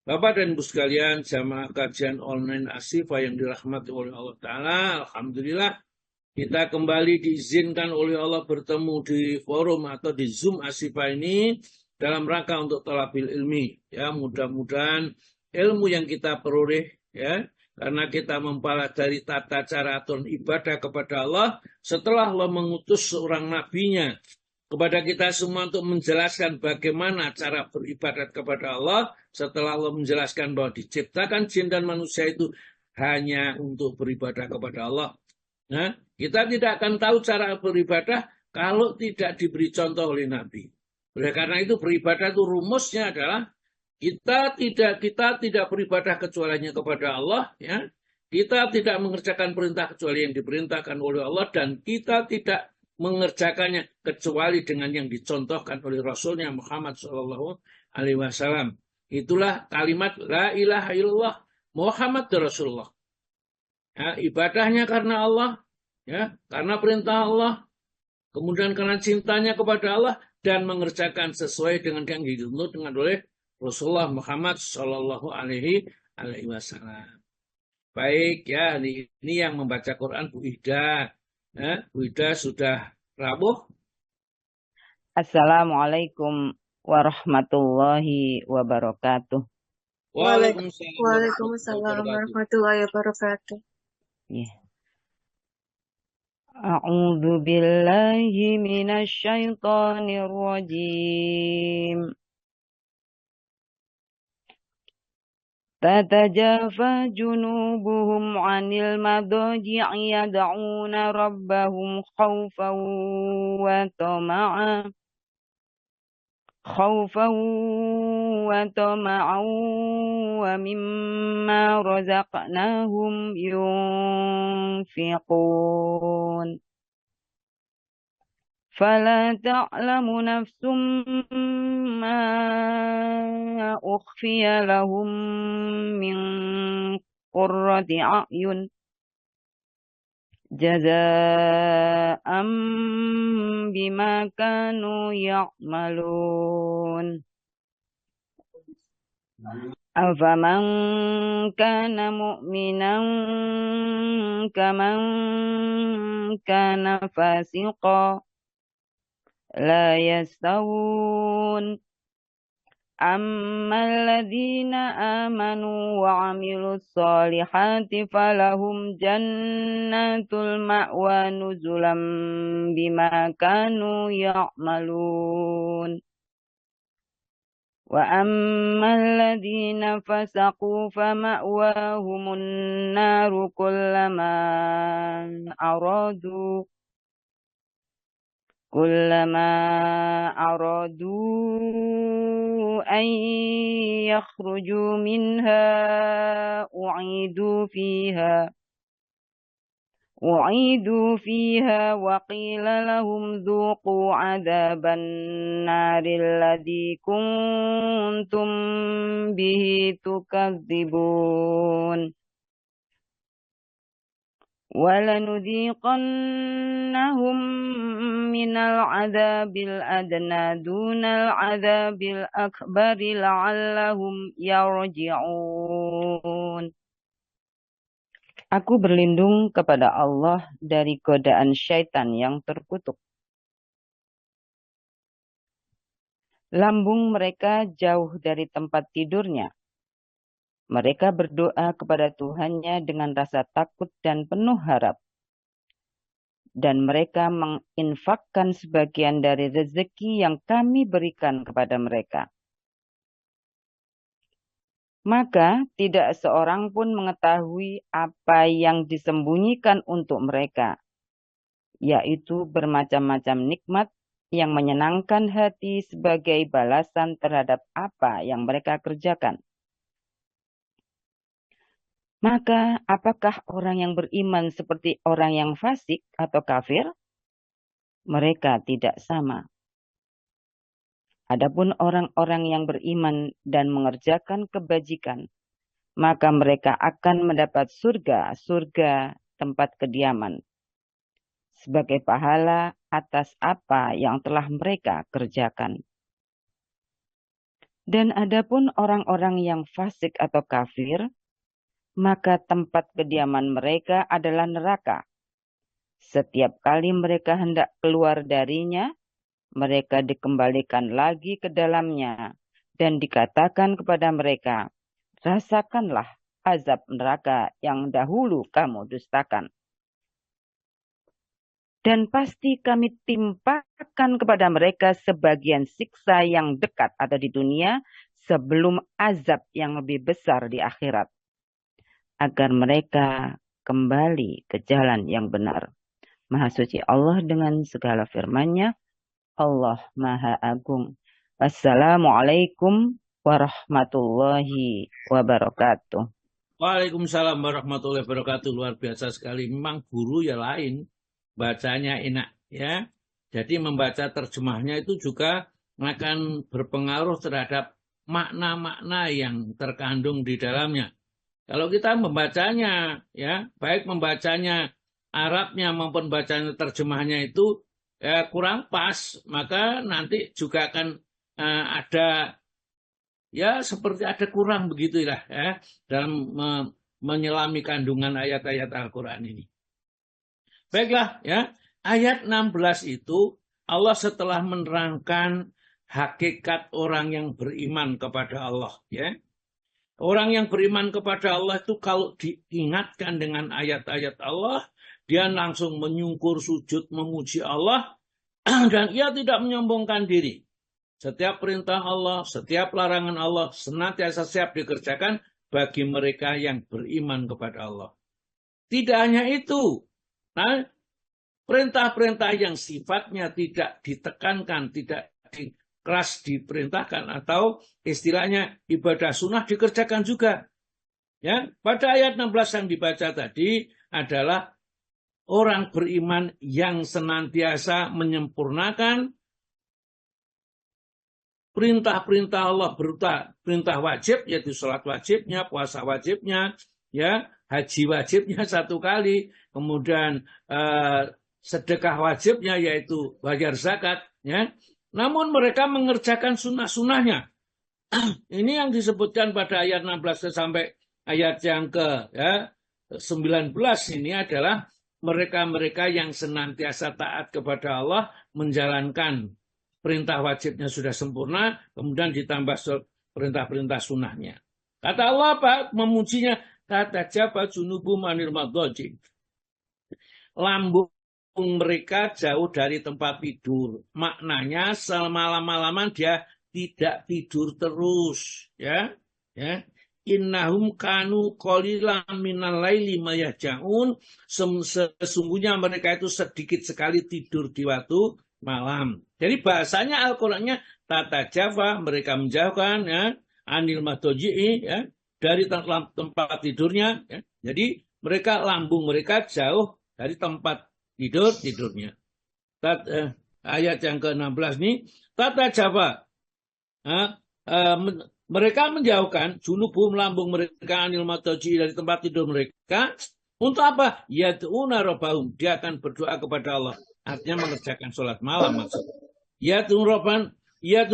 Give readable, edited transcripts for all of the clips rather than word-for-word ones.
Bapak dan Ibu sekalian, jamaah kajian online Asyifa yang dirahmati oleh Allah Ta'ala, Alhamdulillah, kita kembali diizinkan oleh Allah bertemu di forum atau di Zoom Asyifa ini dalam rangka untuk talabil ilmi. Ya, mudah-mudahan ilmu yang kita peroleh, ya, karena kita mempelajari tata cara aturan ibadah kepada Allah, setelah Allah mengutus seorang nabinya kepada kita semua untuk menjelaskan bagaimana cara beribadat kepada Allah, setelah Allah menjelaskan bahwa diciptakan jin dan manusia itu hanya untuk beribadah kepada Allah. Nah, kita tidak akan tahu cara beribadah kalau tidak diberi contoh oleh Nabi. Oleh karena itu beribadah itu rumusnya adalah kita tidak beribadah kecuali kepada Allah, ya. Kita tidak mengerjakan perintah kecuali yang diperintahkan oleh Allah, dan kita tidak mengerjakannya kecuali dengan yang dicontohkan oleh Rasulnya Muhammad Shallallahu Alaihi Wasallam. Itulah kalimat La ilaha illallah Muhammad Rasulullah. Ya, ibadahnya karena Allah, ya, karena perintah Allah, kemudian karena cintanya kepada Allah, dan mengerjakan sesuai dengan yang dituntut dengan oleh Rasulullah Muhammad Shallallahu Alaihi Wasallam. Baik, ya, ini yang membaca Quran Bu Ida. Ya, Bu Ida sudah rawuh. Assalamualaikum warahmatullahi wabarakatuh. Waalaikumsalam warahmatullahi Waalaikumsalam wabarakatuh. warahmatullahi wabarakatuh. Yeah. A'udzu billahi minasy syaithanir rajim. Tatajafa junubuhum 'anil madaji'i yad'una rabbahum khaufan wa tama'an wa mimma razaqnahum yunfiqun. فلا تعلم نفس ما أخفي لهم من قرة أعين جزاء بما كانوا يعملون أفمن كان مؤمنا كمن كان فاسقا لا يستوون أما الذين آمنوا وعملوا الصالحات فلهم جنات المأوى نزلا بما كانوا يعملون وأما الذين فسقوا فمأواهم النار كلما أرادوا أن يخرجوا منها أعيدوا فيها وقيل لهم ذوقوا عذاب النار الذي كنتم به تكذبون ولنذيقنهم من العذاب الأدنى دون العذاب الأكبر لعلهم يرجعون. Aku berlindung kepada Allah dari godaan syaitan yang terkutuk. Lambung mereka jauh dari tempat tidurnya. Mereka berdoa kepada Tuhannya dengan rasa takut dan penuh harap. Dan mereka menginfakkan sebagian dari rezeki yang kami berikan kepada mereka. Maka tidak seorang pun mengetahui apa yang disembunyikan untuk mereka, yaitu bermacam-macam nikmat yang menyenangkan hati sebagai balasan terhadap apa yang mereka kerjakan. Maka apakah orang yang beriman seperti orang yang fasik atau kafir? Mereka tidak sama. Adapun orang-orang yang beriman dan mengerjakan kebajikan, maka mereka akan mendapat surga tempat kediaman, sebagai pahala atas apa yang telah mereka kerjakan. Dan adapun orang-orang yang fasik atau kafir, maka tempat kediaman mereka adalah neraka. Setiap kali mereka hendak keluar darinya, mereka dikembalikan lagi ke dalamnya dan dikatakan kepada mereka, rasakanlah azab neraka yang dahulu kamu dustakan. Dan pasti kami timpakan kepada mereka sebagian siksa yang dekat atau di dunia sebelum azab yang lebih besar di akhirat, agar mereka kembali ke jalan yang benar. Maha suci Allah dengan segala firman-Nya, Allah Maha Agung. Wassalamualaikum warahmatullahi wabarakatuh. Waalaikumsalam warahmatullahi wabarakatuh. Luar biasa sekali. Memang guru ya lain. Bacanya enak ya. Jadi membaca terjemahnya itu juga akan berpengaruh terhadap makna-makna yang terkandung di dalamnya. Kalau kita membacanya ya, baik membacanya Arabnya maupun bacanya terjemahnya itu ya, kurang pas, maka nanti juga akan ada ya seperti ada kurang begitulah ya dalam menyelami kandungan ayat-ayat Al-Qur'an ini. Baiklah ya, ayat 16 itu Allah setelah menerangkan hakikat orang yang beriman kepada Allah ya. Orang yang beriman kepada Allah itu kalau diingatkan dengan ayat-ayat Allah, dia langsung menyungkur sujud memuji Allah dan ia tidak menyombongkan diri. Setiap perintah Allah, setiap larangan Allah senantiasa siap dikerjakan bagi mereka yang beriman kepada Allah. Tidak hanya itu, nah, perintah-perintah yang sifatnya tidak ditekankan, tidak keras diperintahkan, atau istilahnya ibadah sunnah dikerjakan juga. Ya, pada ayat 16 yang dibaca tadi adalah orang beriman yang senantiasa menyempurnakan perintah-perintah Allah berupa perintah wajib, yaitu sholat wajibnya, puasa wajibnya, ya, haji wajibnya 1 kali, kemudian sedekah wajibnya yaitu bayar zakat, ya. Namun mereka mengerjakan sunnah-sunnahnya. Ini yang disebutkan pada ayat 16 sampai ayat yang ke 19 ini adalah mereka-mereka yang senantiasa taat kepada Allah, menjalankan perintah wajibnya sudah sempurna, kemudian ditambah perintah-perintah sunnahnya. Kata Allah apa? Memujinya, kata jaba junubum anil madhaji. Lambung mereka jauh dari tempat tidur. Maknanya semalam-malaman dia tidak tidur terus, ya. Innahum kanu qalilan minal laili ma yahjaun. Sesungguhnya mereka itu sedikit sekali tidur di waktu malam. Jadi bahasanya Al-Qur'annya tata jafa, mereka menjauhkan ya anil madhaji ya dari tempat tidurnya ya. Jadi mereka lambung mereka jauh dari tempat tidurnya. Ayat yang ke-16 ini tata jafa. Mereka menjauhkan junubum lambung mereka anil madhaji dari tempat tidur mereka. Untuk apa? Yad'una rabbahum, dia akan berdoa kepada Allah. Artinya mengerjakan sholat malam maksudnya. Yad'u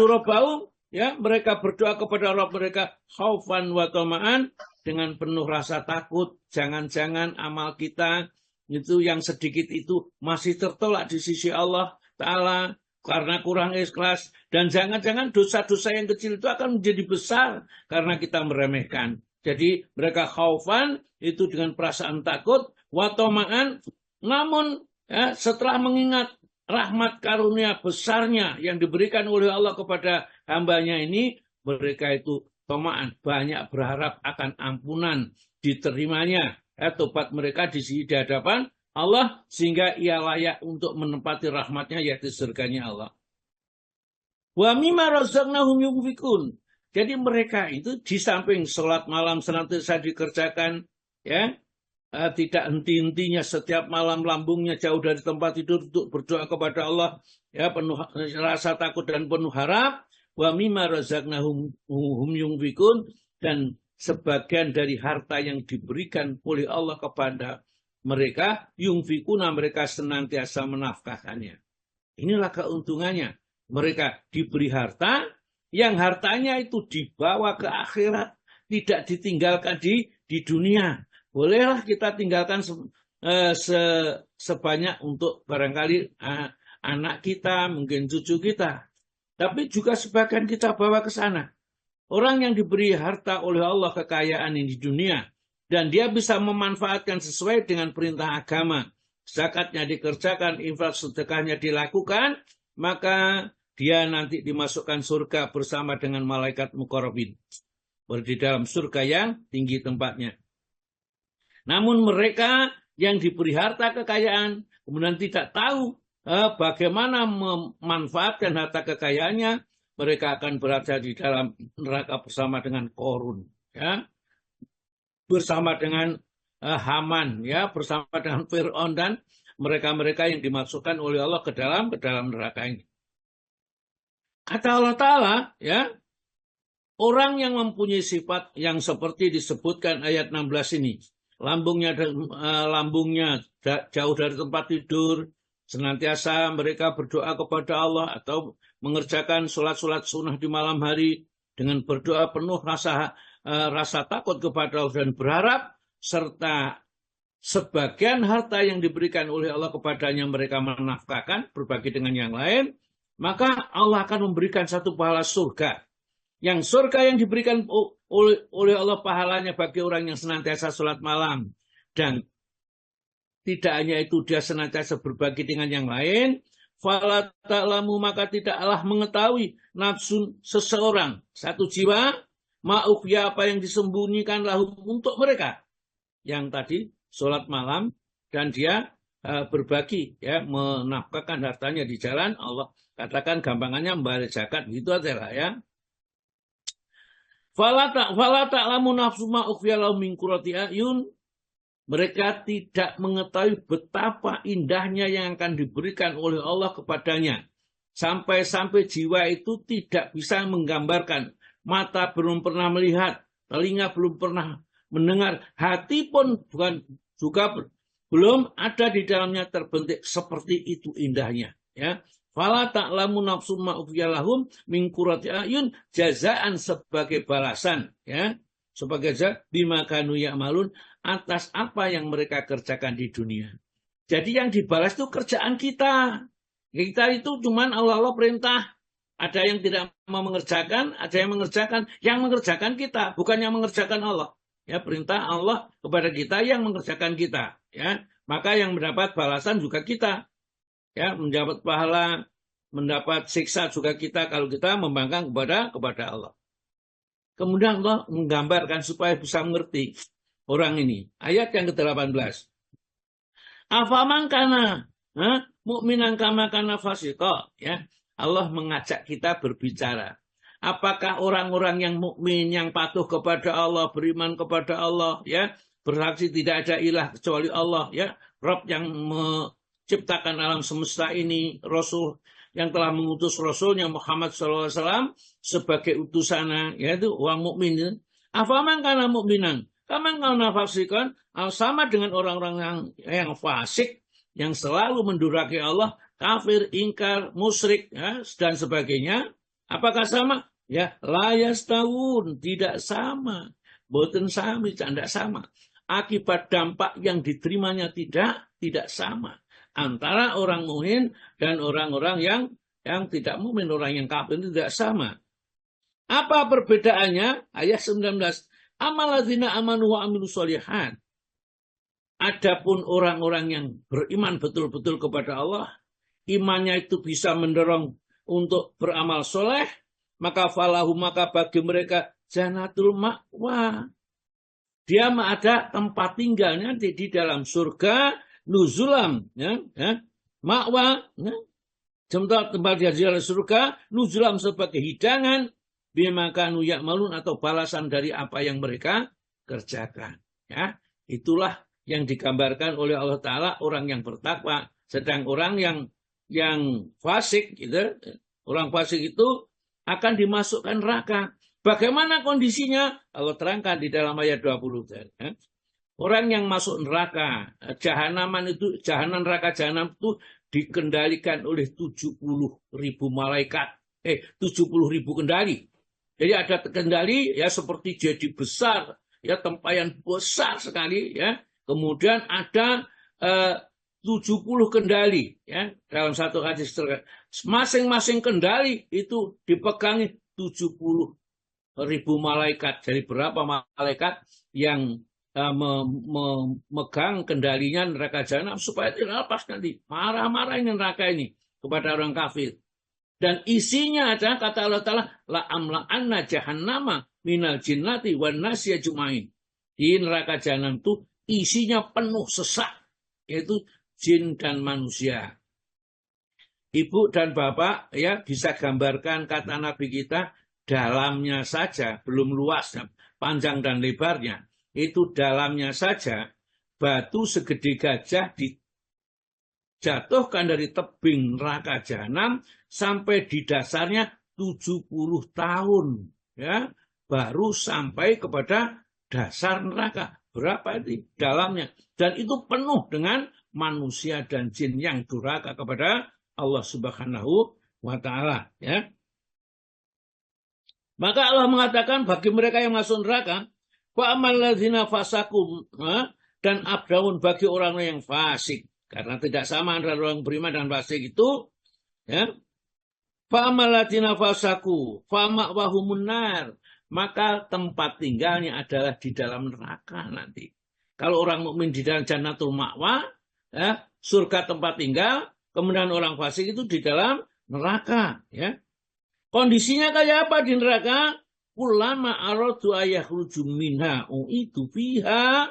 rabbahum, ya, mereka berdoa kepada Rabb mereka khaufan wa tama'an, dengan penuh rasa takut, jangan-jangan amal kita itu yang sedikit itu masih tertolak di sisi Allah Ta'ala karena kurang ikhlas, dan jangan-jangan dosa-dosa yang kecil itu akan menjadi besar karena kita meremehkan. Jadi mereka khaufan itu dengan perasaan takut, wa tama'an, namun ya, setelah mengingat rahmat karunia besarnya yang diberikan oleh Allah kepada hambanya ini, mereka itu tama'an, banyak berharap akan ampunan diterimanya tobat mereka di hadapan Allah, sehingga ia layak untuk menempati rahmatnya yaitu surganya Allah. Wa mimma razaqnahum yunfikun. Jadi mereka itu di samping sholat malam senantiasa dikerjakan, ya, tidak henti-hentinya setiap malam lambungnya jauh dari tempat tidur untuk berdoa kepada Allah, ya, penuh rasa takut dan penuh harap. Wa mimma razaqnahum yunfikun, dan sebagian dari harta yang diberikan oleh Allah kepada mereka, yungfikuna, mereka senantiasa menafkahkannya. Inilah keuntungannya. Mereka diberi harta, yang hartanya itu dibawa ke akhirat, tidak ditinggalkan di dunia. Bolehlah kita tinggalkan sebanyak untuk barangkali anak kita, mungkin cucu kita. Tapi juga sebagian kita bawa ke sana. Orang yang diberi harta oleh Allah kekayaan ini di dunia, dan dia bisa memanfaatkan sesuai dengan perintah agama, zakatnya dikerjakan, infak sedekahnya dilakukan, maka dia nanti dimasukkan surga bersama dengan malaikat muqarrabin. Di dalam surga yang tinggi tempatnya. Namun mereka yang diberi harta kekayaan, kemudian tidak tahu bagaimana memanfaatkan harta kekayaannya, mereka akan berada di dalam neraka bersama dengan Korun, ya, bersama dengan Haman, ya, bersama dengan Fir'aun dan mereka-mereka yang dimasukkan oleh Allah ke dalam neraka ini. Kata Allah Ta'ala, ya, orang yang mempunyai sifat yang seperti disebutkan ayat 16 ini, lambungnya jauh dari tempat tidur, senantiasa mereka berdoa kepada Allah atau mengerjakan sholat-sholat sunnah di malam hari dengan berdoa penuh rasa takut kepada Allah dan berharap, serta sebagian harta yang diberikan oleh Allah kepadanya mereka menafkahkan berbagi dengan yang lain, maka Allah akan memberikan satu pahala surga. Yang surga yang diberikan oleh Allah pahalanya bagi orang yang senantiasa sholat malam. Dan tidak hanya itu, dia senantiasa berbagi dengan yang lain. Fala ta'lamu, maka tidaklah mengetahui nafsun seseorang, satu jiwa, ma'ukhya, apa yang disembunyikan lahum untuk mereka. Yang tadi sholat malam dan dia berbagi, ya, menafkahkan hartanya di jalan Allah. Katakan gampangannya membayar zakat, gitu aja lah, ya. Fala ta'lamu nafsu ma ukhfiya lahum min qurrati a'yun. Mereka tidak mengetahui betapa indahnya yang akan diberikan oleh Allah kepadanya. Sampai-sampai jiwa itu tidak bisa menggambarkan. Mata belum pernah melihat, telinga belum pernah mendengar, hati pun belum ada di dalamnya terbentuk seperti itu indahnya, ya. Fala ta'lamu nafsum ma ukhfiya lahum min qurrati a'yun, jazaan sebagai balasan, ya, sebagai bima kanu ya'malun, atas apa yang mereka kerjakan di dunia. Jadi yang dibalas itu kerjaan kita. Kita itu cuman Allah perintah. Ada yang tidak mau mengerjakan, ada yang mengerjakan. Yang mengerjakan kita, bukan yang mengerjakan Allah. Ya, perintah Allah kepada kita yang mengerjakan kita. Ya, maka yang mendapat balasan juga kita. Ya, mendapat pahala, mendapat siksa juga kita kalau kita membangkang kepada Allah. Kemudian Allah menggambarkan supaya bisa mengerti orang ini. Ayat yang ke-18. Afaman kana mukminan kama kana fasiqa, ya. Allah mengajak kita berbicara. Apakah orang-orang yang mukmin, yang patuh kepada Allah, beriman kepada Allah, ya, bersaksi tidak ada ilah kecuali Allah, ya, Rabb yang menciptakan alam semesta ini, Rasul yang telah mengutus Rasulnya Muhammad SAW sebagai utusannya, yaitu orang mukmin. Afaman kana mukminan kama kana fasiqan, sama dengan orang-orang yang fasik, yang selalu mendurhaki Allah, kafir, ingkar, musyrik, ya, dan sebagainya. Apakah sama? Ya, la yastawun, tidak sama. Boten sami, tidak sama. Akibat dampak yang diterimanya tidak sama antara orang mukmin dan orang-orang yang tidak mukmin, orang yang kafir itu tidak sama. Apa perbedaannya? Ayat 19. Amaladzina amanu wa amilus sholihat. Adapun orang-orang yang beriman betul-betul kepada Allah, imannya itu bisa mendorong untuk beramal soleh, maka falahu, maka bagi mereka jannatul ma'wa. Dia ada tempat tinggalnya di dalam surga, nuzulam, ya, ma'wa, ya. Tempat dia di dalam surga, nuzulam sebagai hidangan, bima kanu ya'malun, atau balasan dari apa yang mereka kerjakan. Ya, itulah yang digambarkan oleh Allah Ta'ala orang yang bertakwa. Sedang orang yang fasik, gitu, orang fasik itu akan dimasukkan neraka. Bagaimana kondisinya? Allah terangkan di dalam ayat 20. Ya. Orang yang masuk neraka, jahanam itu, neraka jahanam itu dikendalikan oleh 70.000 malaikat. 70.000 kendali. Jadi ada kendali ya seperti jadi besar, ya tempayan besar sekali, ya. Kemudian ada 70 kendali, ya, dalam satu hadis. Masing-masing kendali itu dipegangi 70.000 malaikat. Jadi berapa malaikat yang memegang kendalinya neraka jahanam supaya tidak lepas nanti. Marah-marah ini neraka ini kepada orang kafir. Dan isinya adalah kata Allah Ta'ala, la amla'anna jahannama minal jinnati wan nasi ajmain. Di neraka jahanam itu isinya penuh sesak, yaitu jin dan manusia. Ibu dan bapak ya bisa gambarkan kata Nabi kita, dalamnya saja, belum luasnya, panjang dan lebarnya. Itu dalamnya saja batu segede gajah dijatuhkan dari tebing neraka jahanam sampai di dasarnya 70 tahun, ya, baru sampai kepada dasar neraka. Berapa itu dalamnya? Dan itu penuh dengan manusia dan jin yang durhaka kepada Allah Subhanahu wa Ta'ala, ya. Maka Allah mengatakan bagi mereka yang masuk neraka, fa amal ladzina fasakum, dan abdaun bagi orang yang fasik, karena tidak sama antara orang beriman dan fasik itu, ya. Fa amal ladzina fasaku fa ma'wahumun nar, maka tempat tinggalnya adalah di dalam neraka nanti. Kalau orang mukmin di dalam jannatul ma'wa, ya, surga tempat tinggal, kemudian orang fasik itu di dalam neraka, ya. Kondisinya kayak apa di neraka? Ulama aradu ayakhruju minha itu fiha.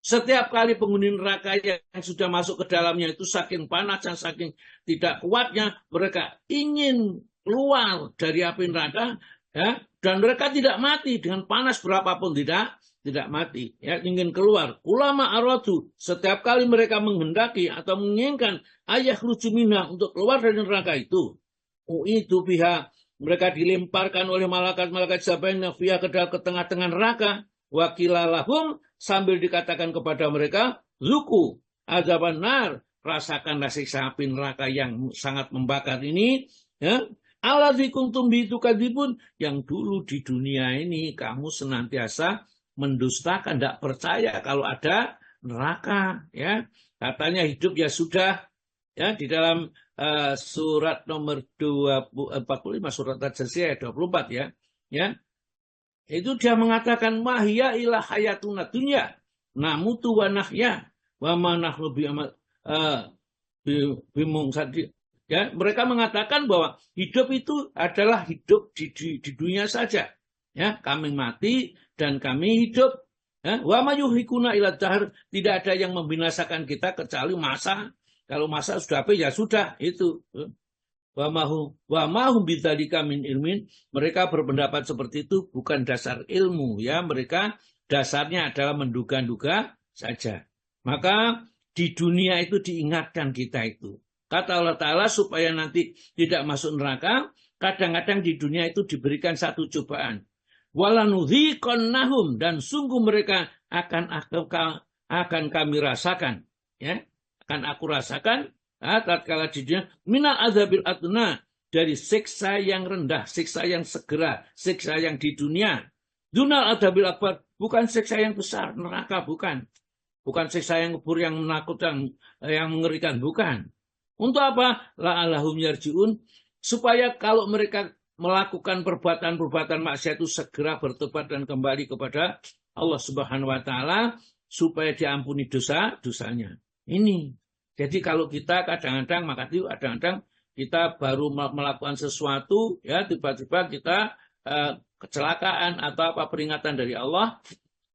Setiap kali penghuni neraka yang sudah masuk ke dalamnya itu saking panas dan saking tidak kuatnya, mereka ingin keluar dari api neraka, ya, dan mereka tidak mati dengan panas berapapun, tidak mati, ya, ingin keluar. Ulama aradu, setiap kali mereka menghendaki atau menginginkan ayakhruju minha untuk keluar dari neraka itu pihak, mereka dilemparkan oleh malaikat-malaikat Jabainah fiha ke tengah-tengah neraka. Wakilalahum, sambil dikatakan kepada mereka, zuku azaban nar, rasakanlah siksa api neraka yang sangat membakar ini, ya. Alladzi kuntum bihi tukadzibun, yang dulu di dunia ini kamu senantiasa mendustakan, tidak percaya kalau ada neraka, ya. Katanya hidup ya sudah, ya, di dalam surat nomor 45 surat Al-Jasiyah 24, ya. Ya. Itu dia mengatakan mahya ila hayatuna dunya namutu wa nahya wa ma nahnu bimungsadi. Ya, mereka mengatakan bahwa hidup itu adalah hidup di dunia saja. Ya, kami mati dan kami hidup. Ya, wa ma yuhlikuna ila dahr, tidak ada yang membinasakan kita kecuali masa. Kalau masa sudah habis ya sudah itu. Wa mahum bidzalika min ilmin, mereka berpendapat seperti itu bukan dasar ilmu, ya, mereka dasarnya adalah menduga-duga saja. Maka di dunia itu diingatkan kita itu. Kata Allah Ta'ala supaya nanti tidak masuk neraka, kadang-kadang di dunia itu diberikan satu cobaan. Walanudhiqannahum, dan sungguh mereka akan kami rasakan, ya. Akan aku rasakan, tatkala di dunia, minal azabil adna, dari siksa yang rendah, siksa yang segera, siksa yang di dunia. Dunal azabil akbar, bukan siksa yang besar, neraka, bukan. Bukan siksa yang kubur yang menakutkan, yang mengerikan, bukan. Untuk apa? La'allahum yarji'un, supaya kalau mereka melakukan perbuatan-perbuatan maksiat itu segera bertobat dan kembali kepada Allah Subhanahu wa Ta'ala, supaya diampuni dosa-dosanya. Ini. Jadi kalau kita kadang-kadang kita baru melakukan sesuatu, ya, tiba-tiba kita kecelakaan atau apa peringatan dari Allah,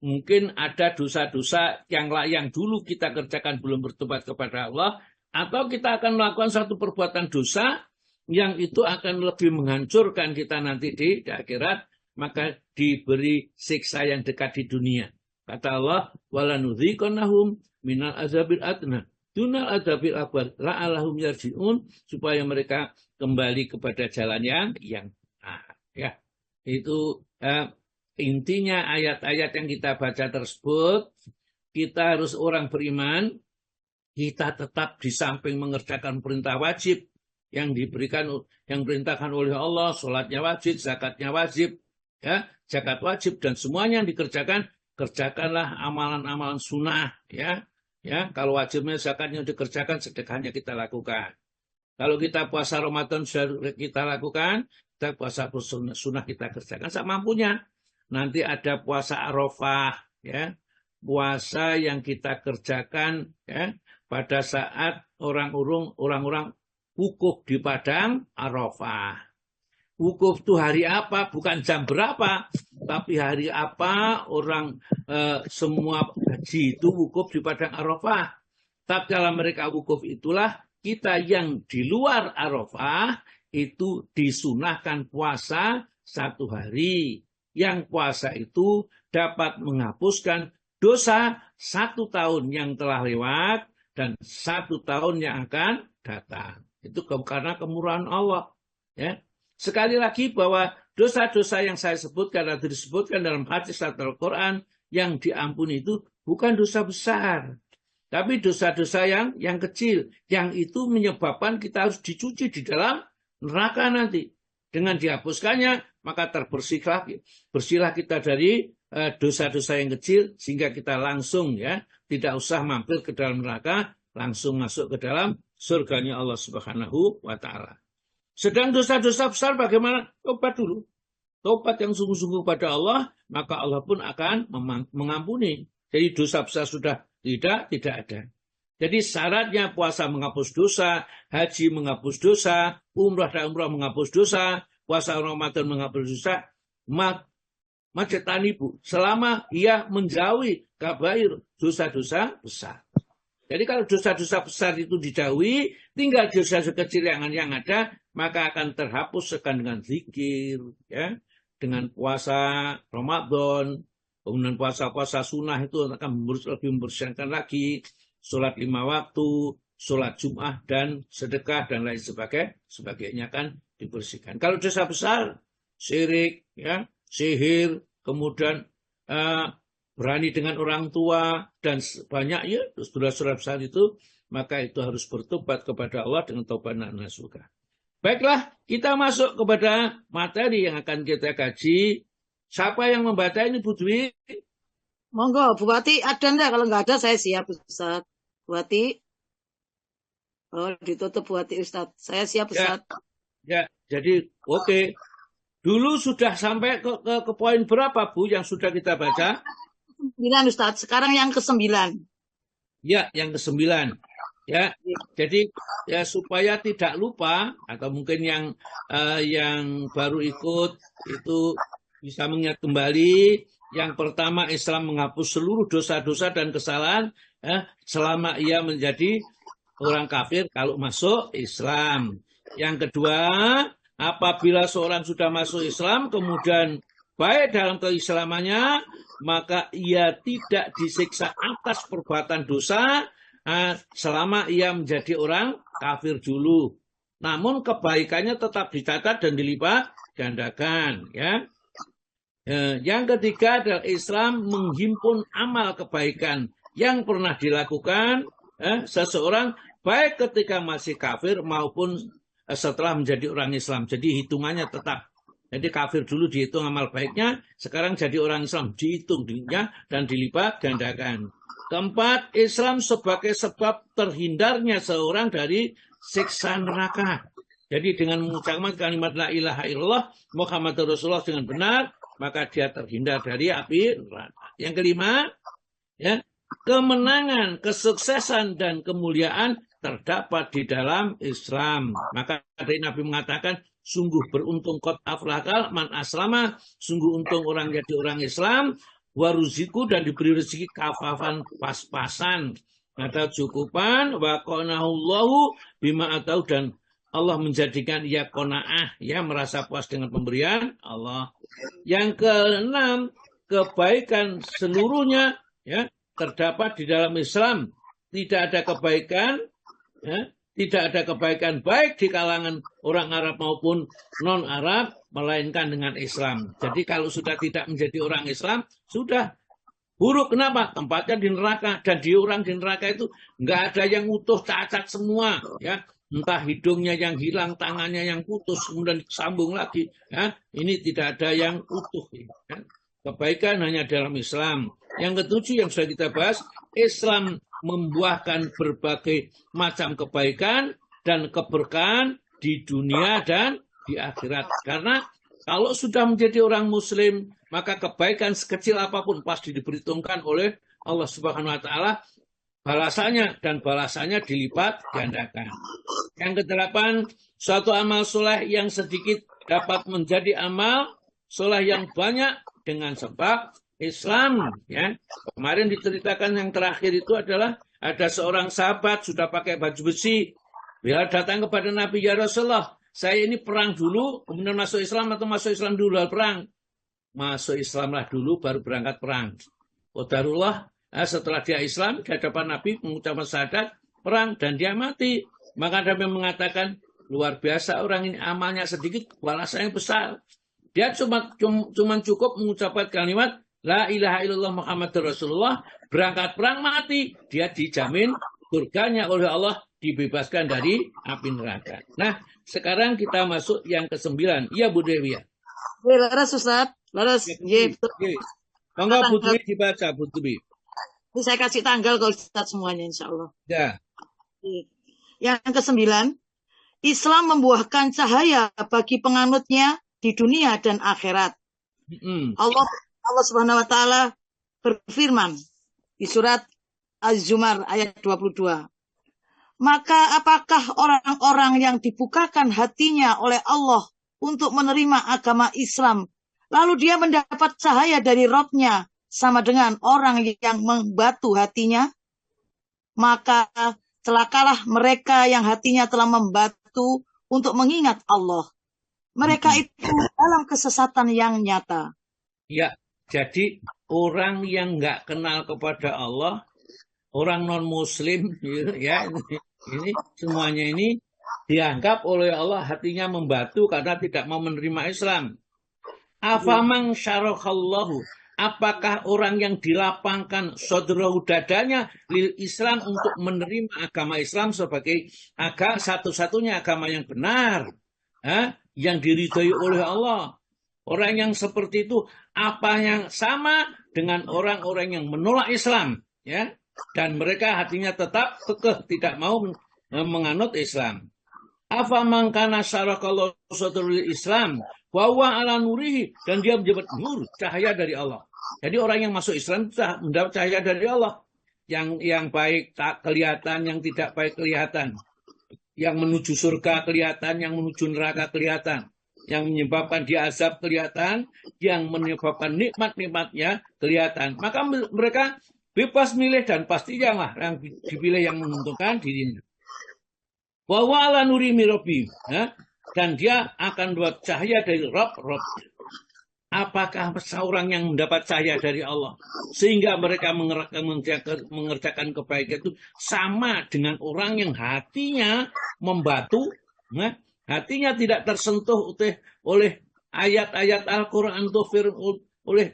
mungkin ada dosa-dosa yang dulu kita kerjakan belum bertobat kepada Allah, atau kita akan melakukan satu perbuatan dosa yang itu akan lebih menghancurkan kita nanti di akhirat, maka diberi siksa yang dekat di dunia. Kata Allah, walanudhiqannahum minal azabil adna dunal adzabil akbar la'allahum yarji'un, supaya mereka kembali kepada jalan yang ya. Itu intinya ayat-ayat yang kita baca tersebut. Kita harus orang beriman, kita tetap di samping mengerjakan perintah wajib, yang diberikan, yang perintahkan oleh Allah, sholatnya wajib, zakatnya wajib, ya, zakat wajib dan semuanya yang dikerjakan, kerjakanlah amalan-amalan sunnah, ya. Ya, kalau wajibnya zakatnya dikerjakan, sedekahnya kita lakukan. Kalau kita puasa Ramadan sudah kita lakukan, kita puasa sunnah kita kerjakan semampunya. Nanti ada puasa Arafah, ya, puasa yang kita kerjakan, ya, pada saat orang-orang wukuf di padang Arafah. Wukuf itu hari apa? Bukan jam berapa, tapi hari apa orang semua haji itu wukuf di padang Arafah. Tapi kalau mereka wukuf itulah kita yang di luar Arafah itu disunahkan puasa 1 hari. Yang puasa itu dapat menghapuskan dosa 1 tahun yang telah lewat dan 1 tahun yang akan datang. Itu karena kemurahan Allah. Ya. Sekali lagi bahwa dosa-dosa yang saya sebutkan atau disebutkan dalam hadis atau Al-Quran yang diampuni itu bukan dosa besar. Tapi dosa-dosa yang kecil, yang itu menyebabkan kita harus dicuci di dalam neraka nanti. Dengan dihapuskannya, maka bersihlah kita dari dosa-dosa yang kecil, sehingga kita langsung, ya, tidak usah mampir ke dalam neraka, langsung masuk ke dalam surganya Allah Subhanahu wa Ta'ala. Sedang dosa-dosa besar bagaimana? Tobat dulu. Tobat yang sungguh-sungguh pada Allah, maka Allah pun akan mengampuni. Jadi dosa besar sudah tidak ada. Jadi syaratnya puasa menghapus dosa, haji menghapus dosa, umrah dan umrah menghapus dosa, puasa Ramadan menghapus dosa, majtanibu, selama ia menjauhi kabair, dosa-dosa besar. Jadi kalau dosa-dosa besar itu dijauhi, tinggal dosa-dosa kecil yang ada, maka akan terhapus dengan zikir, ya, dengan puasa Ramadan. Kemudian puasa-puasa sunnah itu akan lebih membersihkan lagi. Sholat 5 waktu, sholat Jum'ah, dan sedekah, dan lain sebagainya akan dibersihkan. Kalau dosa besar, syirik, ya, sihir, kemudian berani dengan orang tua, dan banyak, ya, dosa-dosa besar itu, maka itu harus bertobat kepada Allah dengan taubat nasuha. Baiklah, kita masuk kepada materi yang akan kita kaji. Siapa yang membaca ini, Bu Dwi? Monggo, Bu Wati ada enggak? Kalau enggak ada, saya siap, Ustaz. Bu Wati? Oh, ditutup Bu Wati, Ustaz. Saya siap, Ustaz. Ya, jadi oke. Dulu sudah sampai ke poin berapa, Bu, yang sudah kita baca? 9, Ustaz. Sekarang yang ke-9. Ya, yang ke-9. Ya, jadi ya supaya tidak lupa, atau mungkin yang baru ikut itu bisa mengingat kembali. Yang pertama, Islam menghapus seluruh dosa-dosa dan kesalahan selama ia menjadi orang kafir kalau masuk Islam. Yang kedua, apabila seorang sudah masuk Islam kemudian baik dalam keislamannya, maka ia tidak disiksa atas perbuatan dosa selama ia menjadi orang kafir dulu. Namun kebaikannya tetap dicatat dan dilipat gandakan, ya. Yang ketiga adalah Islam menghimpun amal kebaikan yang pernah dilakukan seseorang baik ketika masih kafir maupun setelah menjadi orang Islam. Jadi hitungannya tetap. Jadi kafir dulu dihitung amal baiknya, sekarang jadi orang Islam dihitung dirinya dan dilipat gandakan. Keempat, Islam sebagai sebab terhindarnya seorang dari siksa neraka. Jadi dengan mengucapkan kalimat la ilaha illallah Muhammadur Rasulullah dengan benar, maka dia terhindar dari api neraka. Yang kelima, ya, kemenangan, kesuksesan, dan kemuliaan terdapat di dalam Islam. Maka dari Nabi mengatakan, sungguh beruntung qad aflahal man aslama, sungguh untung orang jadi orang Islam, waruziku, dan diberi rezeki kafafan pas-pasan, ada cukupan, wa qanahullahu bima atau, dan Allah menjadikan ia qanaah, ya, merasa puas dengan pemberian Allah. Yang keenam, kebaikan seluruhnya, ya, terdapat di dalam Islam. Tidak ada kebaikan, ya, tidak ada kebaikan baik di kalangan orang Arab maupun non-Arab, melainkan dengan Islam. Jadi kalau sudah tidak menjadi orang Islam, sudah buruk. Kenapa? Tempatnya di neraka, dan di orang di neraka itu nggak ada yang utuh, cacat semua, ya. entah hidungnya yang hilang, tangannya yang putus, kemudian disambung lagi. Ya. Ini tidak ada yang utuh. Ya. Kebaikan hanya dalam Islam. Yang ketujuh yang sudah kita bahas, Islam membuahkan berbagai macam kebaikan dan keberkahan di dunia dan di akhirat. Karena kalau sudah menjadi orang Muslim, maka kebaikan sekecil apapun pasti diperhitungkan oleh Allah Subhanahu wa Ta'ala, balasannya dan balasannya dilipat gandakan. Yang kedelapan, suatu amal soleh yang sedikit dapat menjadi amal soleh yang banyak dengan sebab Islam. Ya, kemarin diceritakan yang terakhir itu adalah ada seorang sahabat sudah pakai baju besi, bila datang kepada Nabi, ya Rasulullah, saya ini perang dulu, kemudian masuk Islam atau masuk Islam dulu perang? Masuk Islamlah dulu, baru berangkat perang. Qadarullah, setelah dia Islam, di hadapan Nabi mengucapkan syahadat, perang, dan dia mati. Maka Nabi mengatakan, luar biasa orang ini amalnya sedikit, balasannya besar. Dia cuma cukup mengucapkan kalimat, La ilaha illallah Muhammadur Rasulullah, berangkat perang mati, dia dijamin surganya oleh Allah, dibebaskan dari api neraka. Nah, sekarang kita masuk yang ke-9. Iya, Bu Dewi. Laras, Ustaz. Laras. Iya, betul. Monggo Bu Dewi dibaca, Bu Dewi. Ini saya kasih tanggal ke Ustaz semuanya, insya Allah. Ya. Yang ke-9, Islam membuahkan cahaya bagi penganutnya di dunia dan akhirat. Allah Subhanahu wa Ta'ala berfirman di surat Az-Zumar ayat 22. Maka apakah orang-orang yang dibukakan hatinya oleh Allah untuk menerima agama Islam, lalu dia mendapat cahaya dari Rabb-nya sama dengan orang yang membatu hatinya? Maka celakalah mereka yang hatinya telah membatu untuk mengingat Allah. Mereka itu dalam kesesatan yang nyata. Ya, jadi orang yang nggak kenal kepada Allah, orang non-Muslim, ya, ini semuanya ini dianggap oleh Allah hatinya membatu karena tidak mau menerima Islam. Afamang syarakallahu, apakah orang yang dilapangkan sadrahu dadanya lil Islam untuk menerima agama Islam sebagai agama satu-satunya agama yang benar, yang diridhoi oleh Allah. Orang yang seperti itu apa yang sama dengan orang-orang yang menolak Islam, ya, dan mereka hatinya tetap kekeh tidak mau menganut Islam. Afamang kana syarakallahu sadrahu lil Islam wa huwa ala nurihi, dan dia mendapat nur, cahaya dari Allah. Jadi orang yang masuk Islam sudah mendapat cahaya dari Allah. Yang baik tak kelihatan, yang tidak baik kelihatan. Yang menuju surga kelihatan, yang menuju neraka kelihatan. Yang menyebabkan dia azab kelihatan, yang menyebabkan nikmat-nikmatnya kelihatan. Maka mereka bebas milih dan pastinya lah yang dipilih yang menguntungkan dirinya. Wa ala nuri mirobi, dan dia akan buat cahaya dari Rabb. Apakah seorang yang mendapat cahaya dari Allah sehingga mereka mengerjakan kebaikan itu sama dengan orang yang hatinya membatu, hatinya tidak tersentuh oleh ayat-ayat Al-Quran, oleh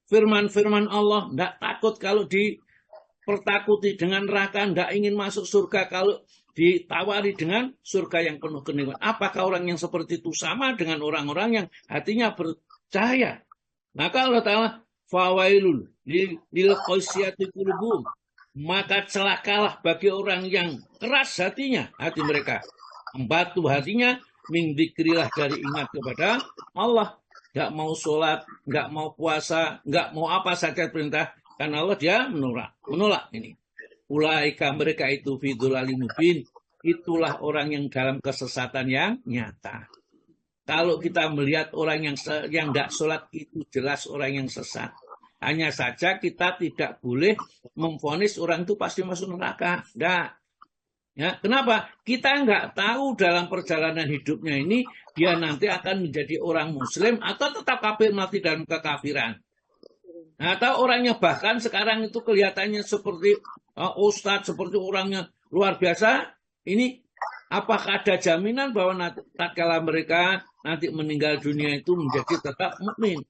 firman-firman Allah, tidak takut kalau dipertakuti dengan neraka, tidak ingin masuk surga kalau ditawari dengan surga yang penuh kenikmatan. Apakah orang yang seperti itu sama dengan orang-orang yang hatinya bercahaya? Maka Allah Ta'ala, fawailul lil qasiyati qulubuhum, maka celakalah bagi orang yang keras hatinya, hati mereka membatu hatinya, min dzikrillah, dari ingat kepada Allah, nggak mau sholat, nggak mau puasa, nggak mau apa saja perintah, karena Allah dia menolak ini. Ulaika, mereka itu fi dzalalim mubin, itulah orang yang dalam kesesatan yang nyata. Kalau kita melihat orang yang tidak sholat itu jelas orang yang sesat. Hanya saja kita tidak boleh memvonis orang itu pasti masuk neraka. Enggak. Ya, kenapa? Kita nggak tahu dalam perjalanan hidupnya ini dia nanti akan menjadi orang Muslim atau tetap kafir, mati dalam kekafiran. Atau orangnya bahkan sekarang itu kelihatannya seperti ustadz, seperti orangnya luar biasa. Ini apakah ada jaminan bahwa tatkala mereka nanti meninggal dunia itu menjadi tetap mukmin?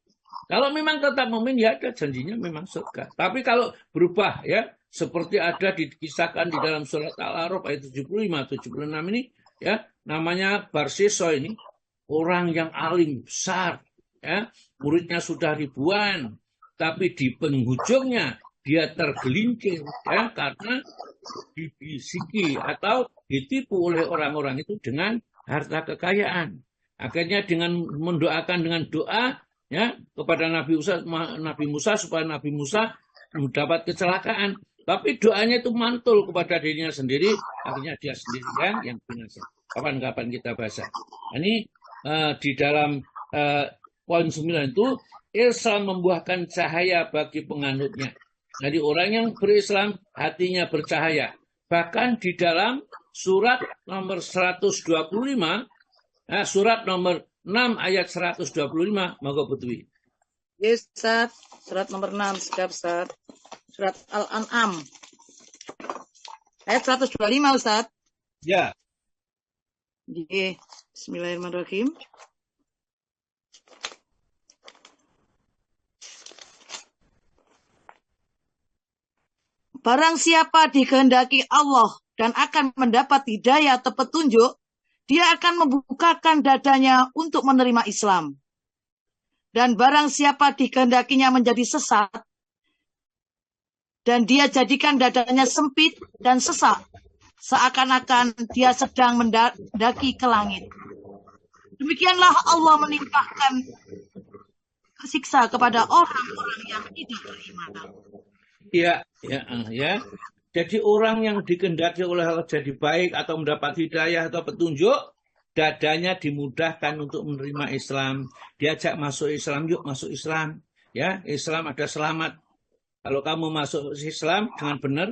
Kalau memang tetap mukmin, ya ada janjinya memang surga. Tapi kalau berubah, ya seperti ada dikisahkan di dalam surat Al-A'raf ayat 75-76 ini, ya, namanya Barsiso ini orang yang alim besar, ya, muridnya sudah ribuan, tapi di penghujungnya dia tergelincir, ya, karena dibisiki atau ditipu oleh orang-orang itu dengan harta kekayaan. Akhirnya dengan mendoakan dengan doa, ya, kepada Nabi Musa supaya Nabi Musa mendapat kecelakaan. Tapi doanya itu mantul kepada dirinya sendiri, akhirnya dia sendiri yang binasa. Kapan-kapan kita bahas. Ini di dalam poin 9 itu, Islam membuahkan cahaya bagi penganutnya. Jadi orang yang berislam hatinya bercahaya. Bahkan di dalam surat nomor 125, surat nomor 6 ayat 125, maka Butwi. Yes, Ustaz. Surat nomor 6, siap, Ustaz. Surat Al-An'am. Ayat 125, Ustaz. Ya. Oke. Bismillahirrahmanirrahim. Barang siapa dikehendaki Allah dan akan mendapat hidayah atau petunjuk, dia akan membukakan dadanya untuk menerima Islam. Dan barang siapa dikehendakinya menjadi sesat, dan dia jadikan dadanya sempit dan sesak, seakan-akan dia sedang mendaki ke langit. Demikianlah Allah menimpakan siksa kepada orang-orang yang tidak beriman. Ya. Jadi orang yang dikehendaki oleh Allah jadi baik atau mendapat hidayah atau petunjuk, dadanya dimudahkan untuk menerima Islam. Diajak masuk Islam, yuk masuk Islam. Ya, Islam ada selamat. Kalau kamu masuk Islam dengan benar,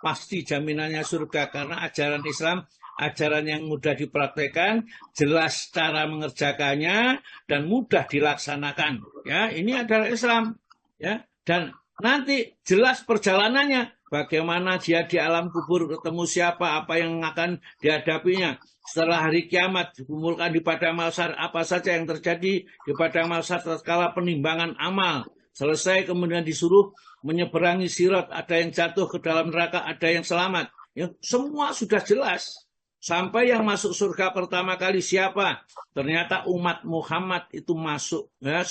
pasti jaminannya surga. Karena ajaran Islam, ajaran yang mudah dipraktekkan, jelas cara mengerjakannya, dan mudah dilaksanakan. Ya, ini adalah Islam. Ya, dan nanti jelas perjalanannya. Bagaimana dia di alam kubur, ketemu siapa, apa yang akan dihadapinya. Setelah hari kiamat, dikumpulkan di padang mahsyar, apa saja yang terjadi di padang mahsyar tatkala penimbangan amal. Selesai kemudian disuruh menyeberangi sirat, ada yang jatuh ke dalam neraka, ada yang selamat. Ya, semua sudah jelas. Sampai yang masuk surga pertama kali siapa? Ternyata umat Muhammad itu masuk. Ya,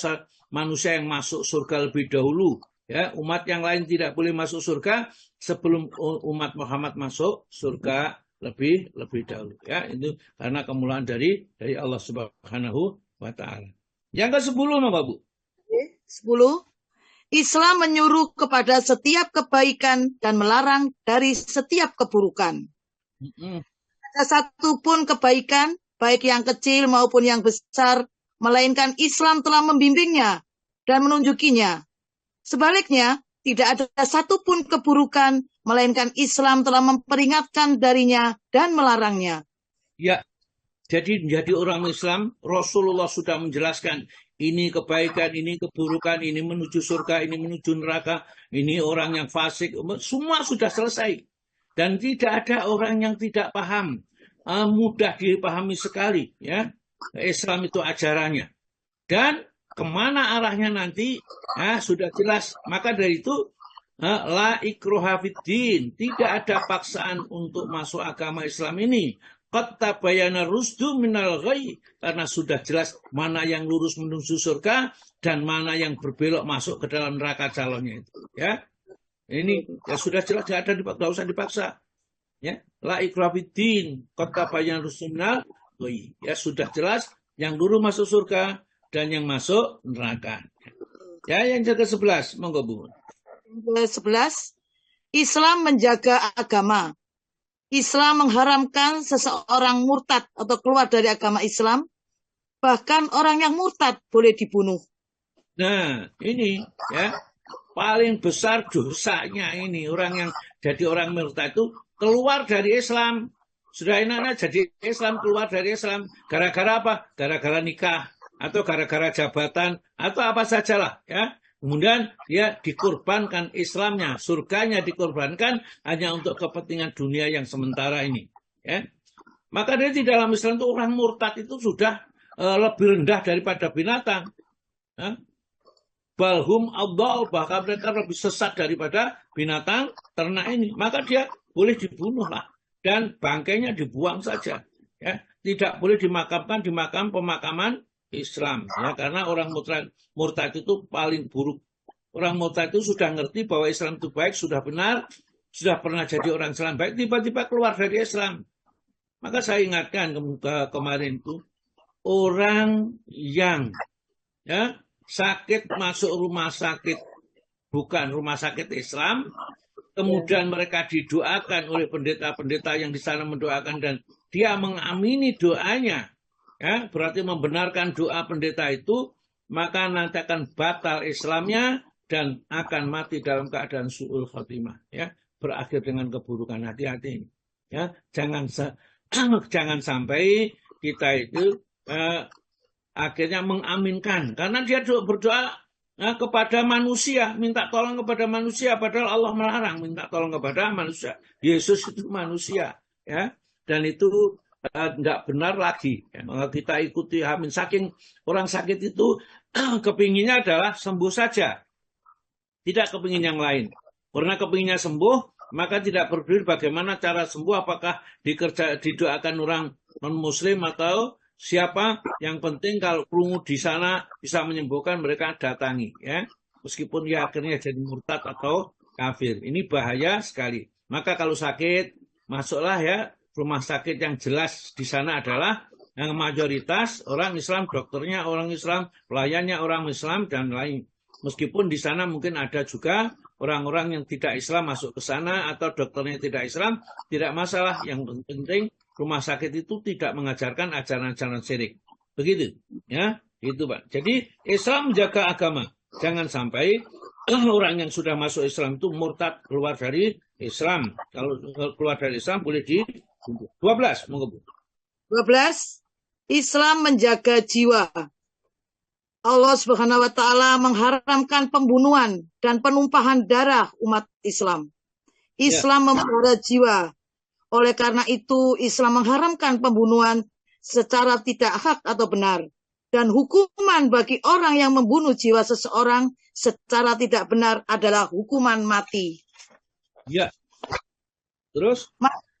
manusia yang masuk surga lebih dahulu. Ya, umat yang lain tidak boleh masuk surga sebelum umat Muhammad masuk surga lebih dahulu. Ya, itu karena kemuliaan dari Allah Subhanahu wa Ta'ala. Yang ke-10 apa, Bu? 10. Islam menyuruh kepada setiap kebaikan dan melarang dari setiap keburukan. Ada satu pun kebaikan, baik yang kecil maupun yang besar, melainkan Islam telah membimbingnya dan menunjukinya. Sebaliknya, tidak ada satupun keburukan, melainkan Islam telah memperingatkan darinya dan melarangnya. Ya, jadi menjadi orang Islam, Rasulullah sudah menjelaskan, ini kebaikan, ini keburukan, ini menuju surga, ini menuju neraka, ini orang yang fasik, semua sudah selesai. Dan tidak ada orang yang tidak paham, mudah dipahami sekali. Ya, Islam itu ajarannya. Dan kemana arahnya nanti, sudah jelas. Maka dari itu, la ikroha fiddin, tidak ada paksaan untuk masuk agama Islam ini. Qad tabayyana rusdu minal ghayy, karena sudah jelas mana yang lurus menuju surga dan mana yang berbelok masuk ke dalam neraka calonnya itu. Ya, ini ya sudah jelas, tidak usah dipaksa. Ya, la ikroha fiddin, qad tabayyana rusdu minal ghayy. Ya, sudah jelas yang lurus masuk surga dan yang masuk neraka. Ya, yang ke-11, monggo Bu. Yang ke-11, Islam menjaga agama. Islam mengharamkan seseorang murtad atau keluar dari agama Islam. Bahkan orang yang murtad boleh dibunuh. Nah, ini ya paling besar dosanya ini. Orang yang jadi orang murtad itu keluar dari Islam. Sudah enak jadi Islam, keluar dari Islam. Gara-gara apa? Gara-gara nikah. Atau gara-gara jabatan, atau apa sajalah, ya. Kemudian dia dikorbankan Islamnya, surganya dikorbankan hanya untuk kepentingan dunia yang sementara ini. Ya. Maka dari di dalam Islam itu orang murtad itu sudah lebih rendah daripada binatang. Ya. Balhum Allah, bahkan mereka lebih sesat daripada binatang ternak ini. Maka dia boleh dibunuh lah. Dan bangkainya dibuang saja. Ya. tidak boleh dimakamkan di makam pemakaman Islam, ya, karena orang murtad itu paling buruk. Orang murtad itu sudah ngerti bahwa Islam itu baik, sudah benar, sudah pernah jadi orang Islam baik, tiba-tiba keluar dari Islam. Maka saya ingatkan kemarin itu, orang yang ya sakit masuk rumah sakit, bukan rumah sakit Islam, kemudian mereka didoakan oleh pendeta-pendeta yang di sana mendoakan dan dia mengamini doanya, ya, berarti membenarkan doa pendeta itu, maka nanti akan batal Islamnya dan akan mati dalam keadaan su'ul khotimah, ya, berakhir dengan keburukan. Hati-hati, ya, jangan sampai kita itu akhirnya mengaminkan karena dia berdoa kepada manusia, minta tolong kepada manusia, padahal Allah melarang minta tolong kepada manusia. Yesus itu manusia, ya, dan itu nggak benar lagi. Ya. Kita ikuti amin. Saking orang sakit itu kepinginnya adalah sembuh saja, tidak kepingin yang lain. Karena kepinginnya sembuh, maka tidak peduli bagaimana cara sembuh, apakah didoakan orang non-muslim atau siapa, yang penting kalau perlu di sana bisa menyembuhkan, mereka datangi, ya, meskipun ya akhirnya jadi murtad atau kafir. Ini bahaya sekali. Maka kalau sakit, masuklah ya rumah sakit yang jelas di sana adalah yang mayoritas orang Islam, dokternya orang Islam, pelayannya orang Islam dan lain. Meskipun di sana mungkin ada juga orang-orang yang tidak Islam masuk ke sana atau dokternya tidak Islam, tidak masalah. Yang penting rumah sakit itu tidak mengajarkan ajaran-ajaran syirik. Begitu, ya, itu Pak. Jadi Islam menjaga agama. Jangan sampai orang yang sudah masuk Islam itu murtad, keluar dari Islam. Kalau keluar dari Islam boleh di 12, monggo Bu. 12. Islam menjaga jiwa. Allah Subhanahu wa taala mengharamkan pembunuhan dan penumpahan darah umat Islam. Islam memelihara jiwa. Oleh karena itu, Islam mengharamkan pembunuhan secara tidak hak atau benar. Dan hukuman bagi orang yang membunuh jiwa seseorang secara tidak benar adalah hukuman mati. Ya. Terus?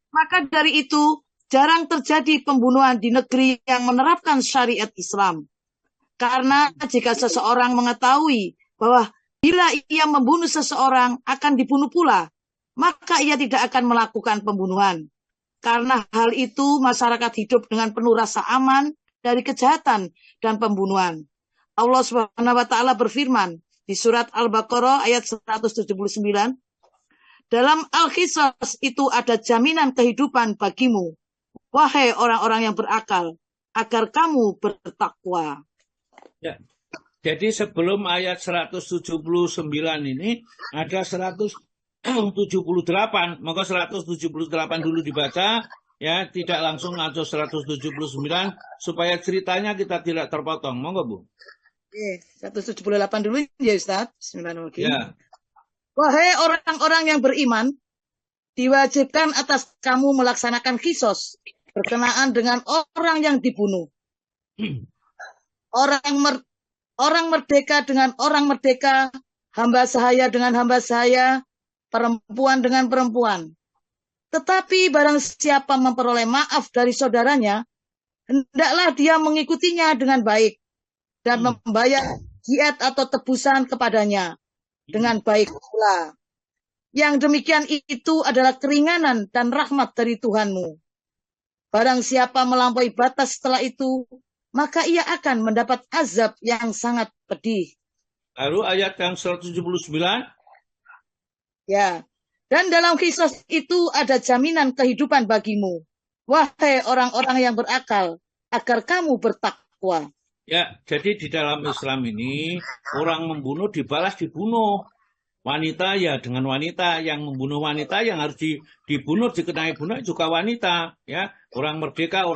Maka dari itu, jarang terjadi pembunuhan di negeri yang menerapkan syariat Islam. Karena jika seseorang mengetahui bahwa bila ia membunuh seseorang akan dibunuh pula, maka ia tidak akan melakukan pembunuhan. Karena hal itu, masyarakat hidup dengan penuh rasa aman dari kejahatan dan pembunuhan. Allah Subhanahu wa taala berfirman di surat Al-Baqarah ayat 179, dalam Al-Qisas itu ada jaminan kehidupan bagimu, wahai orang-orang yang berakal, agar kamu bertakwa. Ya. Jadi sebelum ayat 179 ini ada 178, maka 178 dulu dibaca, ya, tidak langsung atau 179 supaya ceritanya kita tidak terpotong. Monggo Bu. 178 dulu ya Ustaz. Bismillahirrahmanirrahim. Ya. Wahai orang-orang yang beriman, diwajibkan atas kamu melaksanakan qisas berkenaan dengan orang yang dibunuh. Orang merdeka dengan orang merdeka, hamba sahaya dengan hamba sahaya, perempuan dengan perempuan. Tetapi barang siapa memperoleh maaf dari saudaranya, hendaklah dia mengikutinya dengan baik dan membayar diat atau tebusan kepadanya dengan baik pula. Yang demikian itu adalah keringanan dan rahmat dari Tuhanmu. Barang siapa melampaui batas setelah itu, maka ia akan mendapat azab yang sangat pedih. Lalu ayat yang 179. Ya, dan dalam kisah itu ada jaminan kehidupan bagimu, wahai orang-orang yang berakal, agar kamu bertakwa. Ya, jadi di dalam Islam ini orang membunuh dibalas dibunuh. Wanita ya dengan wanita, yang membunuh wanita yang harus dibunuh, dikenai bunuh juga wanita, ya. Orang merdeka,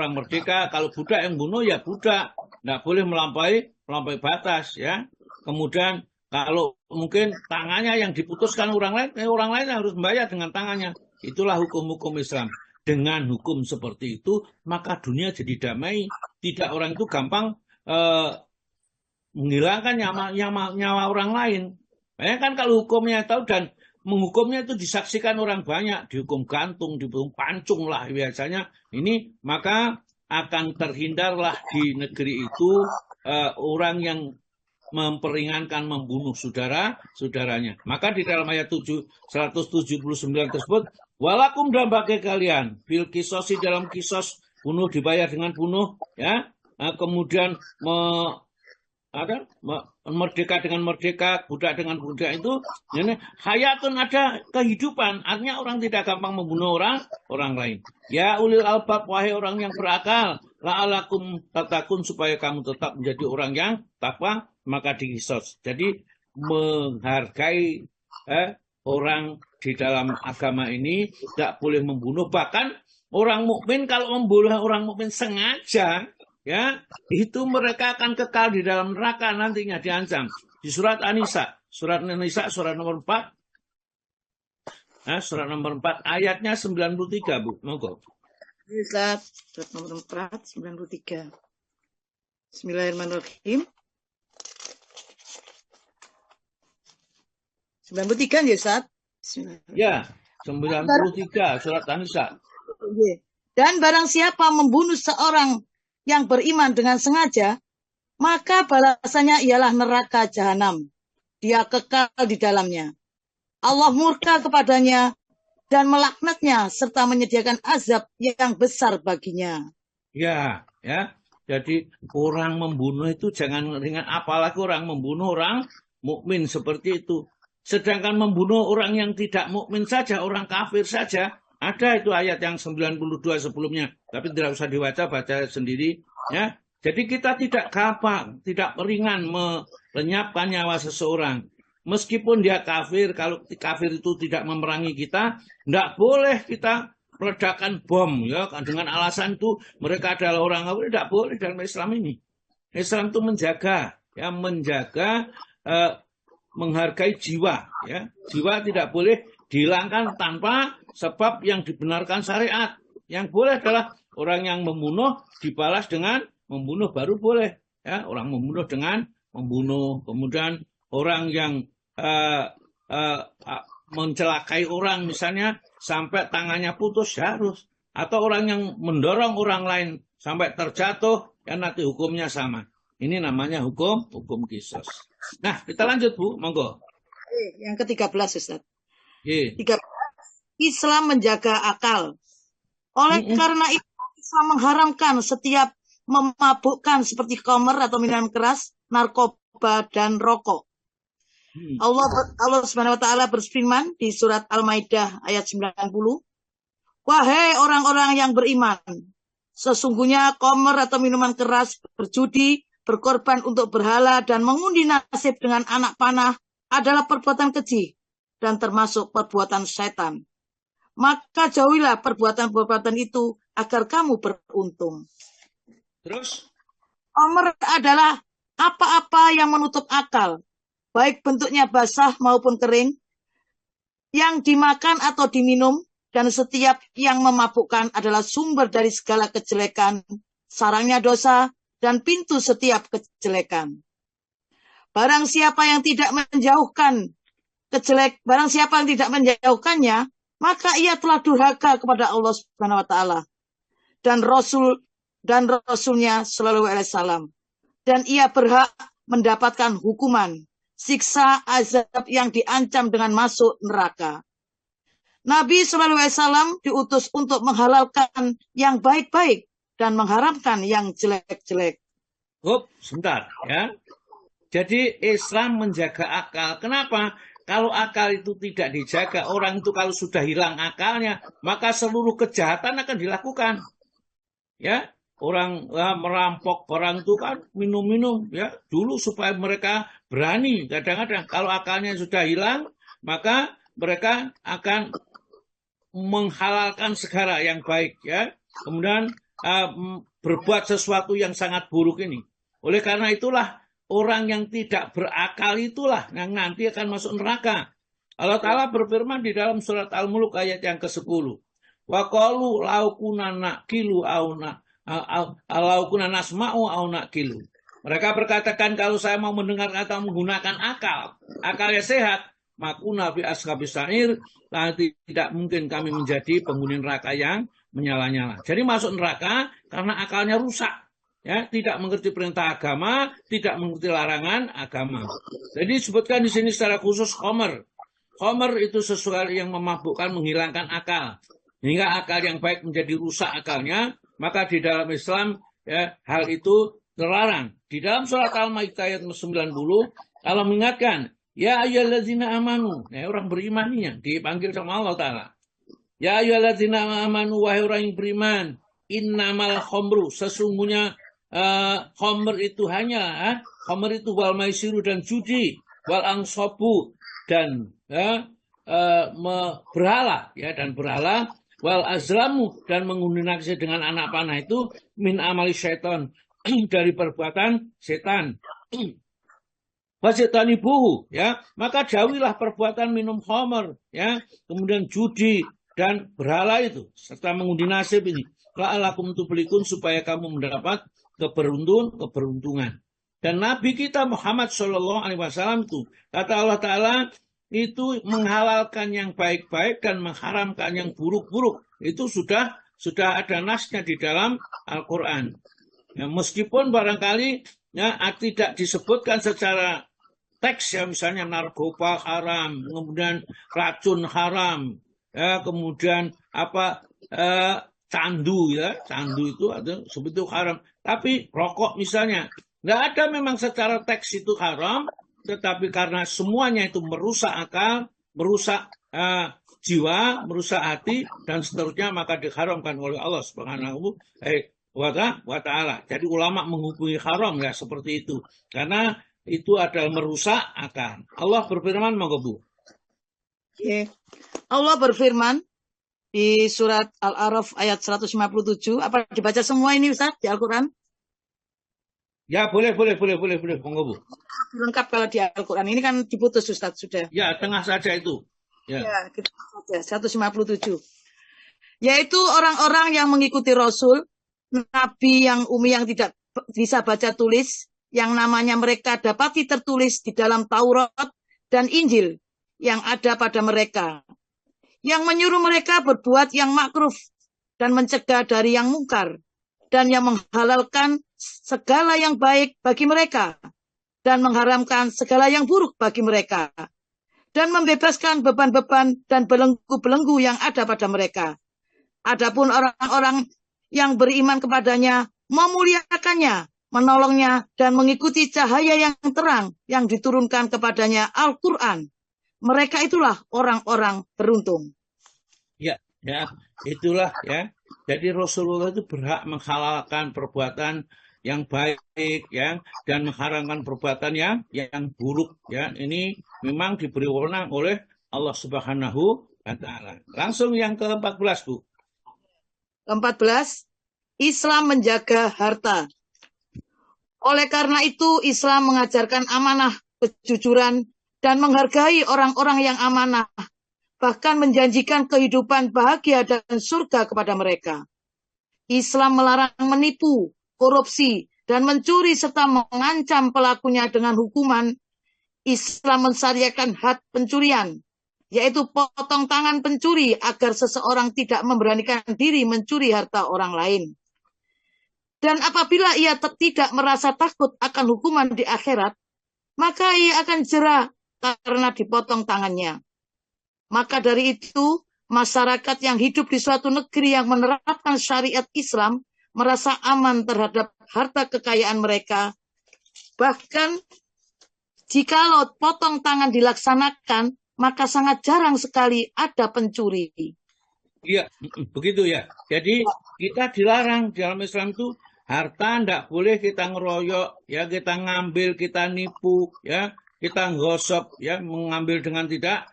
kalau budak yang bunuh ya budak, nggak boleh melampaui batas, ya. Kemudian kalau mungkin tangannya yang diputuskan orang lain harus membayar dengan tangannya. Itulah hukum-hukum Islam. Dengan hukum seperti itu, maka dunia jadi damai. Tidak orang itu gampang menghilangkan nyawa orang lain. Kan kalau hukumnya tahu dan menghukumnya itu disaksikan orang banyak, dihukum gantung, dihukum pancung lah biasanya. Ini maka akan terhindarlah di negeri itu orang yang memperingankan membunuh saudaranya. Maka di dalam ayat 179 tersebut, walakum dan bagi kalian, fil kisosi dalam kisos, bunuh dibayar dengan bunuh, ya. Kemudian merdeka dengan merdeka, budak dengan budak itu, ini hayatun, ada kehidupan. Artinya orang tidak gampang membunuh orang lain. Ya ulil albab, wahai orang yang berakal, la'alakum tatakun, supaya kamu tetap menjadi orang yang takwa, maka dikisos. Jadi menghargai orang di dalam agama ini tidak boleh membunuh. Bahkan orang mukmin kalau membunuh orang mukmin sengaja, ya itu mereka akan kekal di dalam neraka nantinya, diancam. Di surat An-Nisa, surat nomor 4, surat nomor 4 ayatnya 93, Bu. Monggo. Surat nomor 4 93. Bismillahirrahmanirrahim. 93 ya, Ustaz? Ya, 93 surat An-Nisa. Dan barang siapa membunuh seorang yang beriman dengan sengaja, maka balasannya ialah neraka jahanam. Dia kekal di dalamnya. Allah murka kepadanya dan melaknatnya serta menyediakan azab yang besar baginya. Ya. Jadi orang membunuh itu jangan ringan, apalagi orang membunuh orang mukmin seperti itu. Sedangkan membunuh orang yang tidak mukmin saja, orang kafir saja, ada itu ayat yang 92 sebelumnya, tapi tidak usah baca sendiri, ya. Jadi kita tidak gampang, tidak ringan melenyapkan nyawa seseorang. Meskipun dia kafir, kalau kafir itu tidak memerangi kita, tidak boleh kita meledakan bom, ya, dengan alasan itu mereka adalah orang kafir. Tidak boleh dalam Islam ini. Islam itu menjaga, menghargai jiwa, ya. Jiwa tidak boleh dihilangkan tanpa sebab yang dibenarkan syariat. Yang boleh adalah orang yang membunuh dibalas dengan membunuh, baru boleh, ya. Orang membunuh dengan membunuh. Kemudian orang yang mencelakai orang misalnya sampai tangannya putus, harus. Atau orang yang mendorong orang lain sampai terjatuh, ya nanti hukumnya sama. Ini namanya hukum kisos. Nah, kita lanjut, Bu, monggo. Yang ke-13, Ustaz. 13. Islam menjaga akal. Oleh karena itu, Islam mengharamkan setiap memabukkan seperti khamr atau minuman keras, narkoba, dan rokok. Allah Subhanahu wa taala berfirman di surat Al-Maidah ayat 90, wahai orang-orang yang beriman, sesungguhnya khamr atau minuman keras, berjudi, berkorban untuk berhala, dan mengundi nasib dengan anak panah adalah perbuatan keji dan termasuk perbuatan setan. Maka jauhilah perbuatan-perbuatan itu agar kamu beruntung. Terus? Khamr adalah apa-apa yang menutup akal, baik bentuknya basah maupun kering, yang dimakan atau diminum, dan setiap yang memabukkan adalah sumber dari segala kejelekan, sarangnya dosa, dan pintu setiap kejelekan. Barang siapa yang tidak menjauhkannya, maka ia telah durhaka kepada Allah Subhanahu wa taala dan Rasulnya sallallahu alaihi wasallam, dan ia berhak mendapatkan hukuman siksa azab yang diancam dengan masuk neraka. Nabi sallallahu alaihi wasallam diutus untuk menghalalkan yang baik-baik dan mengharamkan yang jelek-jelek. Sebentar, ya. Jadi Islam menjaga akal. Kenapa? Kalau akal itu tidak dijaga, orang itu kalau sudah hilang akalnya, maka seluruh kejahatan akan dilakukan. Ya, orang merampok barang itu kan minum-minum, ya, dulu supaya mereka berani. Kadang-kadang kalau akalnya sudah hilang, maka mereka akan menghalalkan segala yang baik, ya. Kemudian berbuat sesuatu yang sangat buruk ini. Oleh karena itulah orang yang tidak berakal itulah yang nanti akan masuk neraka. Allah Ta'ala berfirman di dalam surat Al-Mulk ayat yang ke-10. Wa qalu law kunna naqilu laukuna nasma'u au naqilu. Mereka berkatakan kalau saya mau mendengar atau menggunakan akalnya sehat, makuna fi ashabis sa'ir, nanti tidak mungkin kami menjadi penghuni neraka yang menyala-nyala. Jadi masuk neraka karena akalnya rusak. Ya, tidak mengerti perintah agama, tidak mengerti larangan agama. Jadi disebutkan di sini secara khusus khomer. Khomer itu sesuatu yang memabukkan, menghilangkan akal. Hingga akal yang baik menjadi rusak akalnya, maka di dalam Islam ya, hal itu terlarang. Di dalam surat Al-Maidah ayat 90, Allah mengingatkan, ya ayyuhalladzina amanu, ya, orang beriman ini dipanggil sama Allah Ta'ala. Ya ayyuhalladzina amanu, wahai orang yang beriman, innamal khomru, sesungguhnya khomer itu hanya khomer itu wal maisiru dan judi, wal angsobu dan berhala ya, dan berhala, wal azlamu dan mengundi naksir dengan anak panah itu min amali syaitan dari perbuatan setan. Wasetani buhu ya, maka jauhilah perbuatan minum khamr ya, kemudian judi dan berhala itu serta mengundi nasib ini. La'alakum tuflihun, supaya kamu mendapat keberuntungan. Dan Nabi kita Muhammad SAW itu kata Allah Ta'ala itu menghalalkan yang baik-baik dan mengharamkan yang buruk-buruk. Itu sudah ada nasnya di dalam Al-Quran. Ya, meskipun barangkali ya, tidak disebutkan secara teks ya, misalnya narkoba haram, kemudian racun haram, ya, kemudian candu ya, candu itu ada sebetulnya haram. Tapi rokok misalnya, nggak ada memang secara teks itu haram, tetapi karena semuanya itu merusak akal, merusak jiwa, merusak hati dan seterusnya, maka diharamkan oleh Allah Subhanahu wa Ta'ala. Jadi ulama menghukumi haram ya seperti itu, karena itu adalah merusak akal. Allah berfirman, monggo Bu. Allah berfirman di surat Al-A'raf ayat 157. Apa dibaca semua ini Ustaz di Al-Quran? Ya, boleh, monggo Bu. Lengkap kalau di Al-Quran. Ini kan diputus Ustaz sudah. Ya, tengah saja itu. Ya, kita saja 157. Yaitu orang-orang yang mengikuti Rasul, Nabi yang umi yang tidak bisa baca tulis, yang namanya mereka dapati tertulis di dalam Taurat dan Injil yang ada pada mereka, yang menyuruh mereka berbuat yang makruf dan mencegah dari yang mungkar, dan yang menghalalkan segala yang baik bagi mereka dan mengharamkan segala yang buruk bagi mereka, dan membebaskan beban-beban dan belenggu-belenggu yang ada pada mereka. Adapun orang-orang yang beriman kepadanya, memuliakannya, menolongnya, dan mengikuti cahaya yang terang yang diturunkan kepadanya, Al-Quran. Mereka itulah orang-orang beruntung. Ya, itulah ya. Jadi Rasulullah itu berhak menghalalkan perbuatan yang baik ya, dan mengharamkan perbuatan yang buruk ya. Ini memang diberi wewenang oleh Allah Subhanahu wa Ta'ala. Langsung yang ke-14 Bu. Ke-14, Islam menjaga harta. Oleh karena itu Islam mengajarkan amanah, kejujuran, dan menghargai orang-orang yang amanah, bahkan menjanjikan kehidupan bahagia dan surga kepada mereka. Islam melarang menipu, korupsi, dan mencuri serta mengancam pelakunya dengan hukuman. Islam mensyariatkan had pencurian, yaitu potong tangan pencuri agar seseorang tidak memberanikan diri mencuri harta orang lain. Dan apabila ia tidak merasa takut akan hukuman di akhirat, maka ia akan jera karena dipotong tangannya. Maka dari itu, masyarakat yang hidup di suatu negeri yang menerapkan syariat Islam merasa aman terhadap harta kekayaan mereka. Bahkan, jikalau potong tangan dilaksanakan, maka sangat jarang sekali ada pencuri. Iya, begitu ya. Jadi kita dilarang di dalam Islam itu harta tidak boleh kita ngeroyok, ya, kita ngambil, kita nipu, ya, kita nggosok, ya, mengambil dengan tidak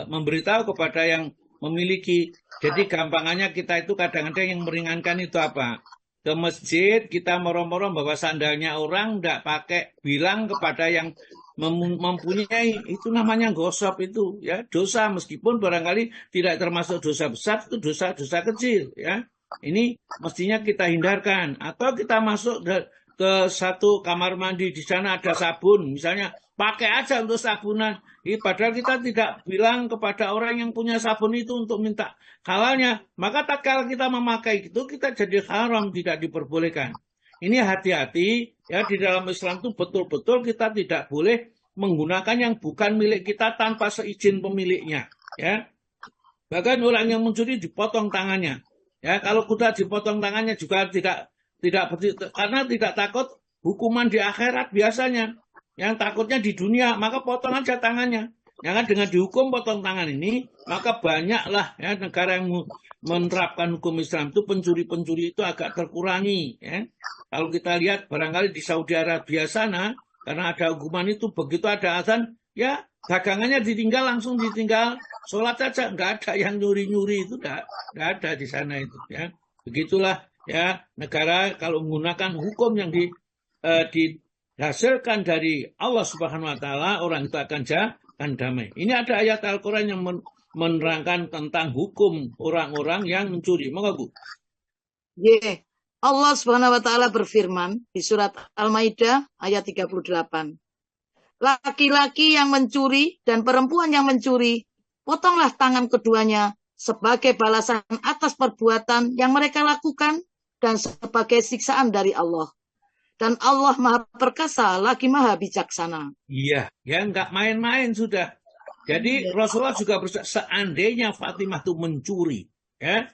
memberitahu kepada yang memiliki. Jadi gampangannya kita itu kadang-kadang yang meringankan itu apa? Ke masjid kita moro-moro bawa sandalnya orang, tidak pakai bilang kepada yang mempunyai, itu namanya gosok itu, ya, dosa, meskipun barangkali tidak termasuk dosa besar, itu dosa kecil, ya. Ini mestinya kita hindarkan. Atau kita masuk ke satu kamar mandi, di sana ada sabun, misalnya pakai aja untuk sabunan. Padahal kita tidak bilang kepada orang yang punya sabun itu untuk minta halalnya. Maka tatkala kita memakai itu, kita jadi haram, tidak diperbolehkan. Ini hati-hati ya, di dalam Islam itu betul-betul kita tidak boleh menggunakan yang bukan milik kita tanpa seizin pemiliknya. Ya, bahkan orang yang mencuri dipotong tangannya. Ya, kalau kita dipotong tangannya juga tidak karena tidak takut hukuman di akhirat biasanya. Yang takutnya di dunia, maka potong aja tangannya. Jangan dengan dihukum potong tangan ini, maka banyaklah ya negara yang menerapkan hukum Islam itu pencuri-pencuri itu agak terkurangi. Ya. Kalau kita lihat barangkali di Saudi Arabia sana, karena ada hukuman itu, begitu ada azan, ya dagangannya ditinggal, langsung ditinggal, sholat saja, nggak ada yang nyuri-nyuri itu, nggak ada di sana itu. Ya. Begitulah ya negara kalau menggunakan hukum yang dihasilkan dari Allah Subhanahu wa taala, orang itu akan damai. Ini ada ayat Al-Qur'an yang menerangkan tentang hukum orang-orang yang mencuri. Moga Bu. Allah Subhanahu wa taala berfirman di surat Al-Maidah ayat 38. Laki-laki yang mencuri dan perempuan yang mencuri, potonglah tangan keduanya sebagai balasan atas perbuatan yang mereka lakukan dan sebagai siksaan dari Allah. Dan Allah Maha Perkasa lagi Maha Bijaksana. Iya, ya nggak main-main sudah. Jadi Rasulullah juga bersabda, seandainya Fatimah itu mencuri, ya,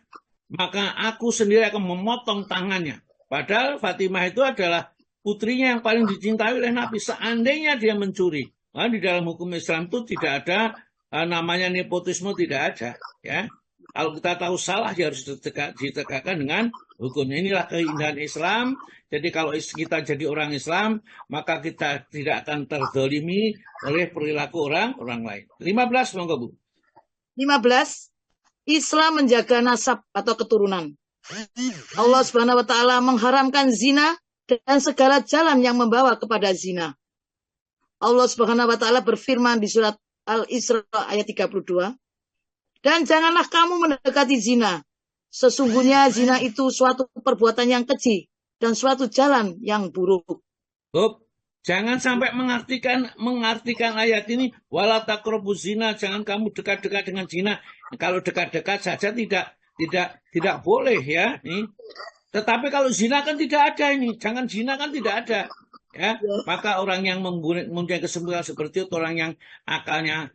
maka aku sendiri akan memotong tangannya. Padahal Fatimah itu adalah putrinya yang paling dicintai oleh Nabi. Seandainya dia mencuri, nah, di dalam hukum Islam itu tidak ada namanya nepotisme, tidak ada. Ya, kalau kita tahu salah, ya harus ditegakkan dengan hukumnya. Inilah keindahan Islam. Jadi kalau kita jadi orang Islam, maka kita tidak akan terzalimi oleh perilaku orang lain. 15, monggo Bu. 15. Islam menjaga nasab atau keturunan. Allah Subhanahu wa taala mengharamkan zina dan segala jalan yang membawa kepada zina. Allah Subhanahu wa taala berfirman di surat Al-Isra ayat 32. Dan janganlah kamu mendekati zina. Sesungguhnya zina itu suatu perbuatan yang keji dan suatu jalan yang buruk. Jangan sampai mengartikan ayat ini wala taqrabuz zina, jangan kamu dekat-dekat dengan zina. Kalau dekat-dekat saja tidak boleh ya. Tetapi kalau zina kan tidak ada ini. Jangan zina kan tidak ada. Ya, maka orang yang mempunyai kesempurnaan seperti itu orang yang akalnya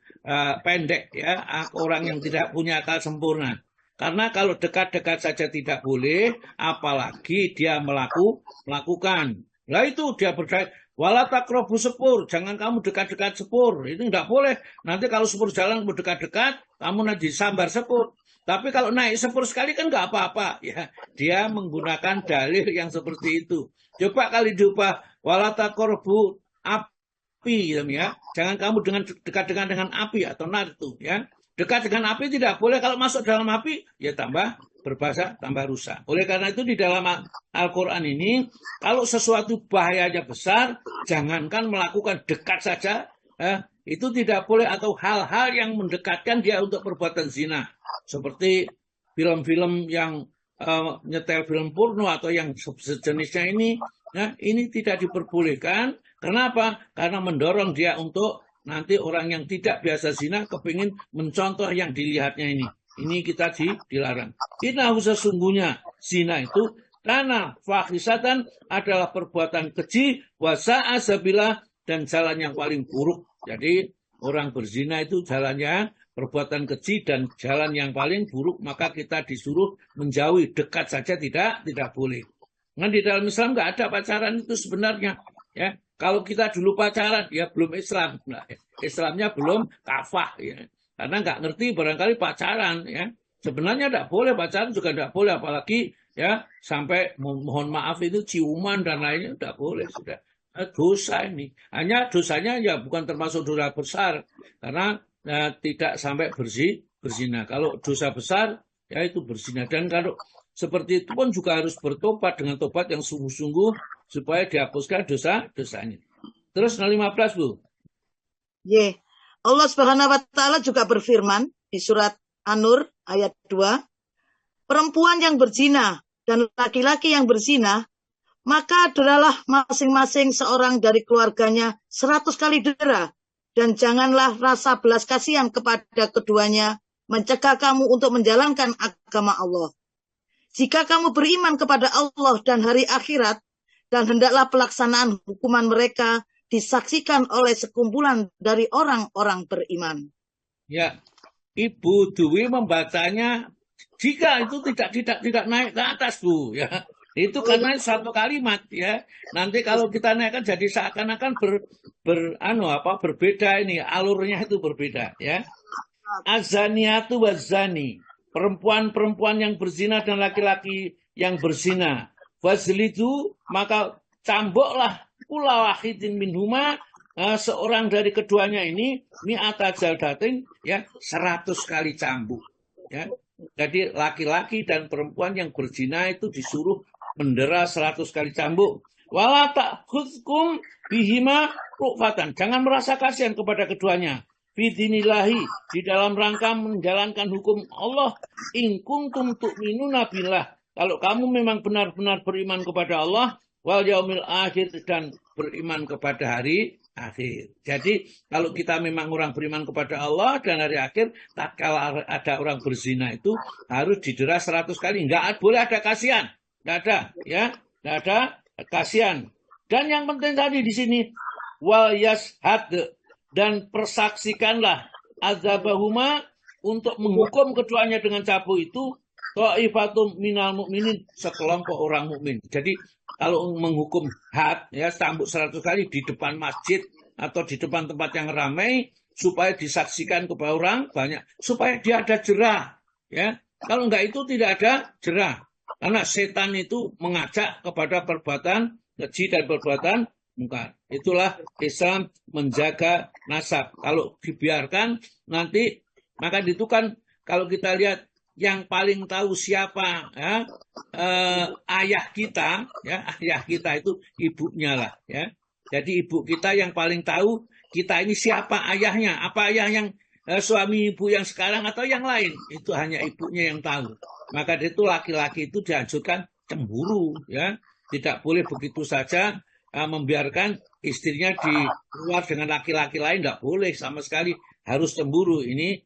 pendek ya, orang yang tidak punya akal sempurna. Karena kalau dekat-dekat saja tidak boleh, apalagi dia melakukan. Nah itu dia berdaya, wala taqrabu sepur, jangan kamu dekat-dekat sepur. Itu tidak boleh. Nanti kalau sepur jalan kamu dekat-dekat, kamu nanti sambar sepur. Tapi kalau naik sepur sekali kan nggak apa-apa. Ya, dia menggunakan dalil yang seperti itu. Coba kali diubah, wala taqrabu api, ya. Jangan kamu dekat-dekat dengan api atau nar itu, ya. Dekat dengan api tidak boleh, kalau masuk dalam api ya tambah berbahasa, tambah rusak. Oleh karena itu di dalam Al-Quran ini, kalau sesuatu bahayanya besar, jangankan melakukan dekat saja, itu tidak boleh, atau hal-hal yang mendekatkan dia untuk perbuatan zina. Seperti film-film yang nyetel film porno atau yang sejenisnya ini, nah, ini tidak diperbolehkan. Kenapa? Karena mendorong dia untuk nanti orang yang tidak biasa zina kepingin mencontoh yang dilihatnya ini. Ini kita dilarang. Innahu sesungguhnya zina itu karena fahisatan adalah perbuatan keji, wasa'a sabila, dan jalan yang paling buruk. Jadi orang berzina itu jalannya perbuatan keji dan jalan yang paling buruk, maka kita disuruh menjauhi, dekat saja tidak boleh. Nah, di dalam Islam nggak ada pacaran itu sebenarnya. Ya, kalau kita dulu pacaran, ya belum Islam. Nah, Islamnya belum kafah, ya. Karena nggak ngerti barangkali pacaran, ya. Sebenarnya tidak boleh, pacaran juga tidak boleh, apalagi ya sampai mohon maaf itu ciuman dan lainnya tidak boleh, sudah dosa ini. Hanya dosanya ya bukan termasuk dosa besar, karena tidak sampai berzina. Kalau dosa besar, ya itu berzina. Dan kalau seperti itu pun juga harus bertobat dengan tobat yang sungguh-sungguh supaya dihapuskan dosa-dosanya. Terus 15, Bu. Allah Subhanahu wa taala juga berfirman di surat An-Nur ayat 2, perempuan yang berzina dan laki-laki yang berzina, maka deralah masing-masing seorang dari keluarganya 100 kali dera, dan janganlah rasa belas kasihan kepada keduanya mencegah kamu untuk menjalankan agama Allah. Jika kamu beriman kepada Allah dan hari akhirat, dan hendaklah pelaksanaan hukuman mereka disaksikan oleh sekumpulan dari orang-orang beriman. Ya, Ibu Dwi membacanya jika itu tidak naik ke atas, Bu, ya. Itu karena satu kalimat, ya. Nanti kalau kita naikkan jadi seakan-akan berbeda ini, alurnya itu berbeda, ya. Azaniatu wazani, perempuan-perempuan yang berzina dan laki-laki yang berzina. Fazlidu, maka cambuklah kula wahidin minhuma, seorang dari keduanya ini mi'ata jaldatin, ya, 100 kali cambuk, ya. Jadi laki-laki dan perempuan yang berzina itu disuruh mendera 100 kali cambuk. Wala ta'khudhukum bihima rufatan, jangan merasa kasihan kepada keduanya. Bidinillahi, di dalam rangka menjalankan hukum Allah. In kuntum tu'minuna billah, kalau kamu memang benar-benar beriman kepada Allah, wal yaumil akhir, dan beriman kepada hari akhir. Jadi kalau kita memang orang beriman kepada Allah dan hari akhir, tak kala ada orang berzina itu harus didera 100 kali. Enggak boleh ada kasihan. Enggak ada, ya. Enggak ada kasihan. Dan yang penting tadi di sini, wal yashhad, dan persaksikanlah azabahuma, untuk menghukum keduanya dengan cambuk itu, ta'ifatum minal mukminin, sekelompok orang mukmin. Jadi kalau menghukum had, ya, cambuk 100 kali di depan masjid atau di depan tempat yang ramai, supaya disaksikan kepada orang banyak, supaya dia ada jerah, ya. Kalau enggak itu tidak ada jerah, karena setan itu mengajak kepada perbuatan keji dan perbuatan mungkar. Itulah Islam menjaga nasab. Kalau dibiarkan nanti, maka itu kan kalau kita lihat yang paling tahu siapa, ya, ayah kita, ya, ayah kita itu ibunya lah, ya. Jadi ibu kita yang paling tahu kita ini siapa ayahnya, apa ayah yang suami ibu yang sekarang atau yang lain, itu hanya ibunya yang tahu. Maka itu laki-laki itu dianjurkan cemburu, ya, tidak boleh begitu saja membiarkan istrinya di luar dengan laki-laki lain, tidak boleh sama sekali, harus cemburu. Ini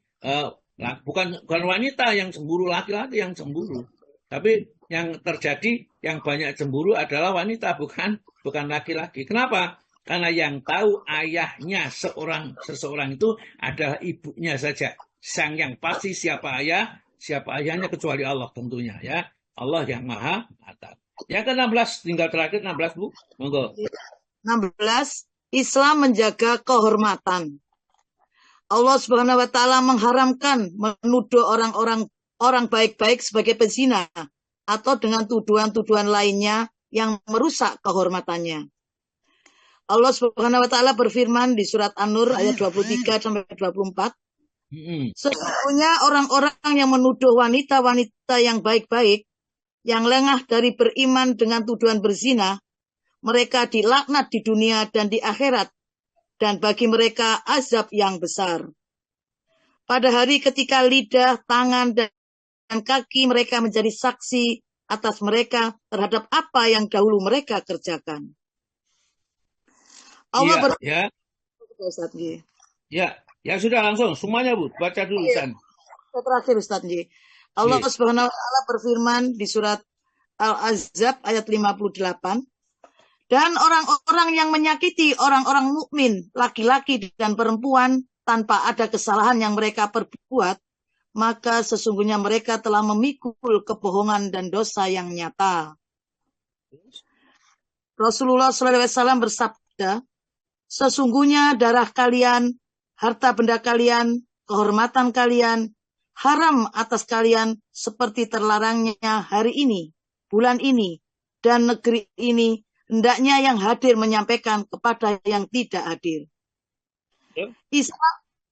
bukan wanita yang cemburu, laki-laki yang cemburu. Tapi yang terjadi, yang banyak cemburu adalah wanita, bukan laki-laki. Kenapa? Karena yang tahu ayahnya seseorang itu adalah ibunya saja. Sang yang pasti siapa ayahnya kecuali Allah tentunya, ya. Allah yang maha atas. Yang ke-16, tinggal terakhir 16, Bu. Monggo. 16, Islam menjaga kehormatan. Allah Subhanahu wa taala mengharamkan menuduh orang baik-baik sebagai pezina atau dengan tuduhan-tuduhan lainnya yang merusak kehormatannya. Allah Subhanahu wa taala berfirman di surat An-Nur ayat 23 sampai 24. Sesungguhnya orang-orang yang menuduh wanita-wanita yang baik-baik, yang lengah dari beriman dengan tuduhan berzina, mereka dilaknat di dunia dan di akhirat, dan bagi mereka azab yang besar. Pada hari ketika lidah, tangan, dan kaki mereka menjadi saksi atas mereka terhadap apa yang dahulu mereka kerjakan. Allah Ya sudah langsung semuanya, Bu, baca dulu. Terakhir Ustaz Nji. Allah Subhanahu wa taala berfirman di surat Al-Ahzab ayat 58. Dan orang-orang yang menyakiti orang-orang mukmin, laki-laki dan perempuan tanpa ada kesalahan yang mereka perbuat, maka sesungguhnya mereka telah memikul kebohongan dan dosa yang nyata. Rasulullah SAW bersabda, sesungguhnya darah kalian, harta benda kalian, kehormatan kalian, haram atas kalian seperti terlarangnya hari ini, bulan ini, dan negeri ini, hendaknya yang hadir menyampaikan kepada yang tidak hadir.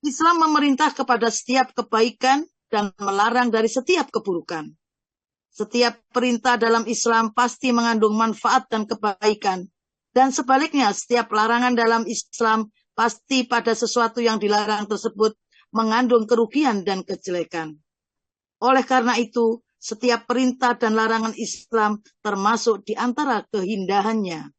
Islam memerintah kepada setiap kebaikan dan melarang dari setiap keburukan. Setiap perintah dalam Islam pasti mengandung manfaat dan kebaikan. Dan sebaliknya, setiap larangan dalam Islam pasti pada sesuatu yang dilarang tersebut mengandung kerugian dan kejelekan. Oleh karena itu, setiap perintah dan larangan Islam termasuk di antara keindahannya.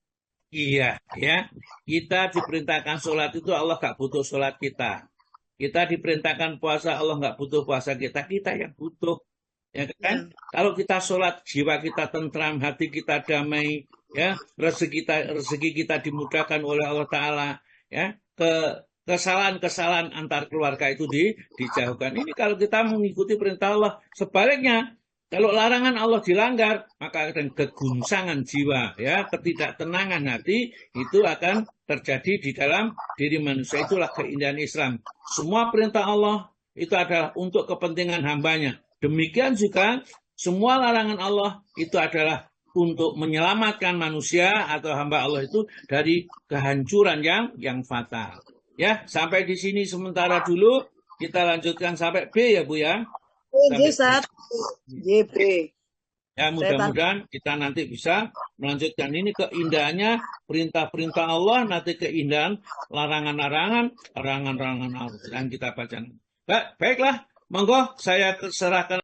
Iya, ya. Kita diperintahkan sholat itu Allah gak butuh sholat kita. Kita diperintahkan puasa, Allah nggak butuh puasa kita. Kita yang butuh. Ya kan? Ya. Kalau kita sholat, jiwa kita tentram, hati kita damai, ya, rezeki kita dimudahkan oleh Allah Ta'ala, ya, kesalahan-kesalahan antar keluarga itu dijauhkan. Ini kalau kita mengikuti perintah Allah. Sebaliknya, kalau larangan Allah dilanggar, maka akan keguncangan jiwa, ya, ketidaktenangan hati itu akan terjadi di dalam diri manusia. Itulah keindahan Islam. Semua perintah Allah itu adalah untuk kepentingan hambanya. Demikian juga semua larangan Allah itu adalah untuk menyelamatkan manusia atau hamba Allah itu dari kehancuran yang fatal. Ya, sampai di sini sementara dulu. Kita lanjutkan sampai B ya Bu ya. JB. Ya, mudah-mudahan kita nanti bisa melanjutkan ini keindahannya perintah-perintah Allah, nanti keindahan larangan-larangan Allah yang kita baca. Baiklah, monggo saya serahkan.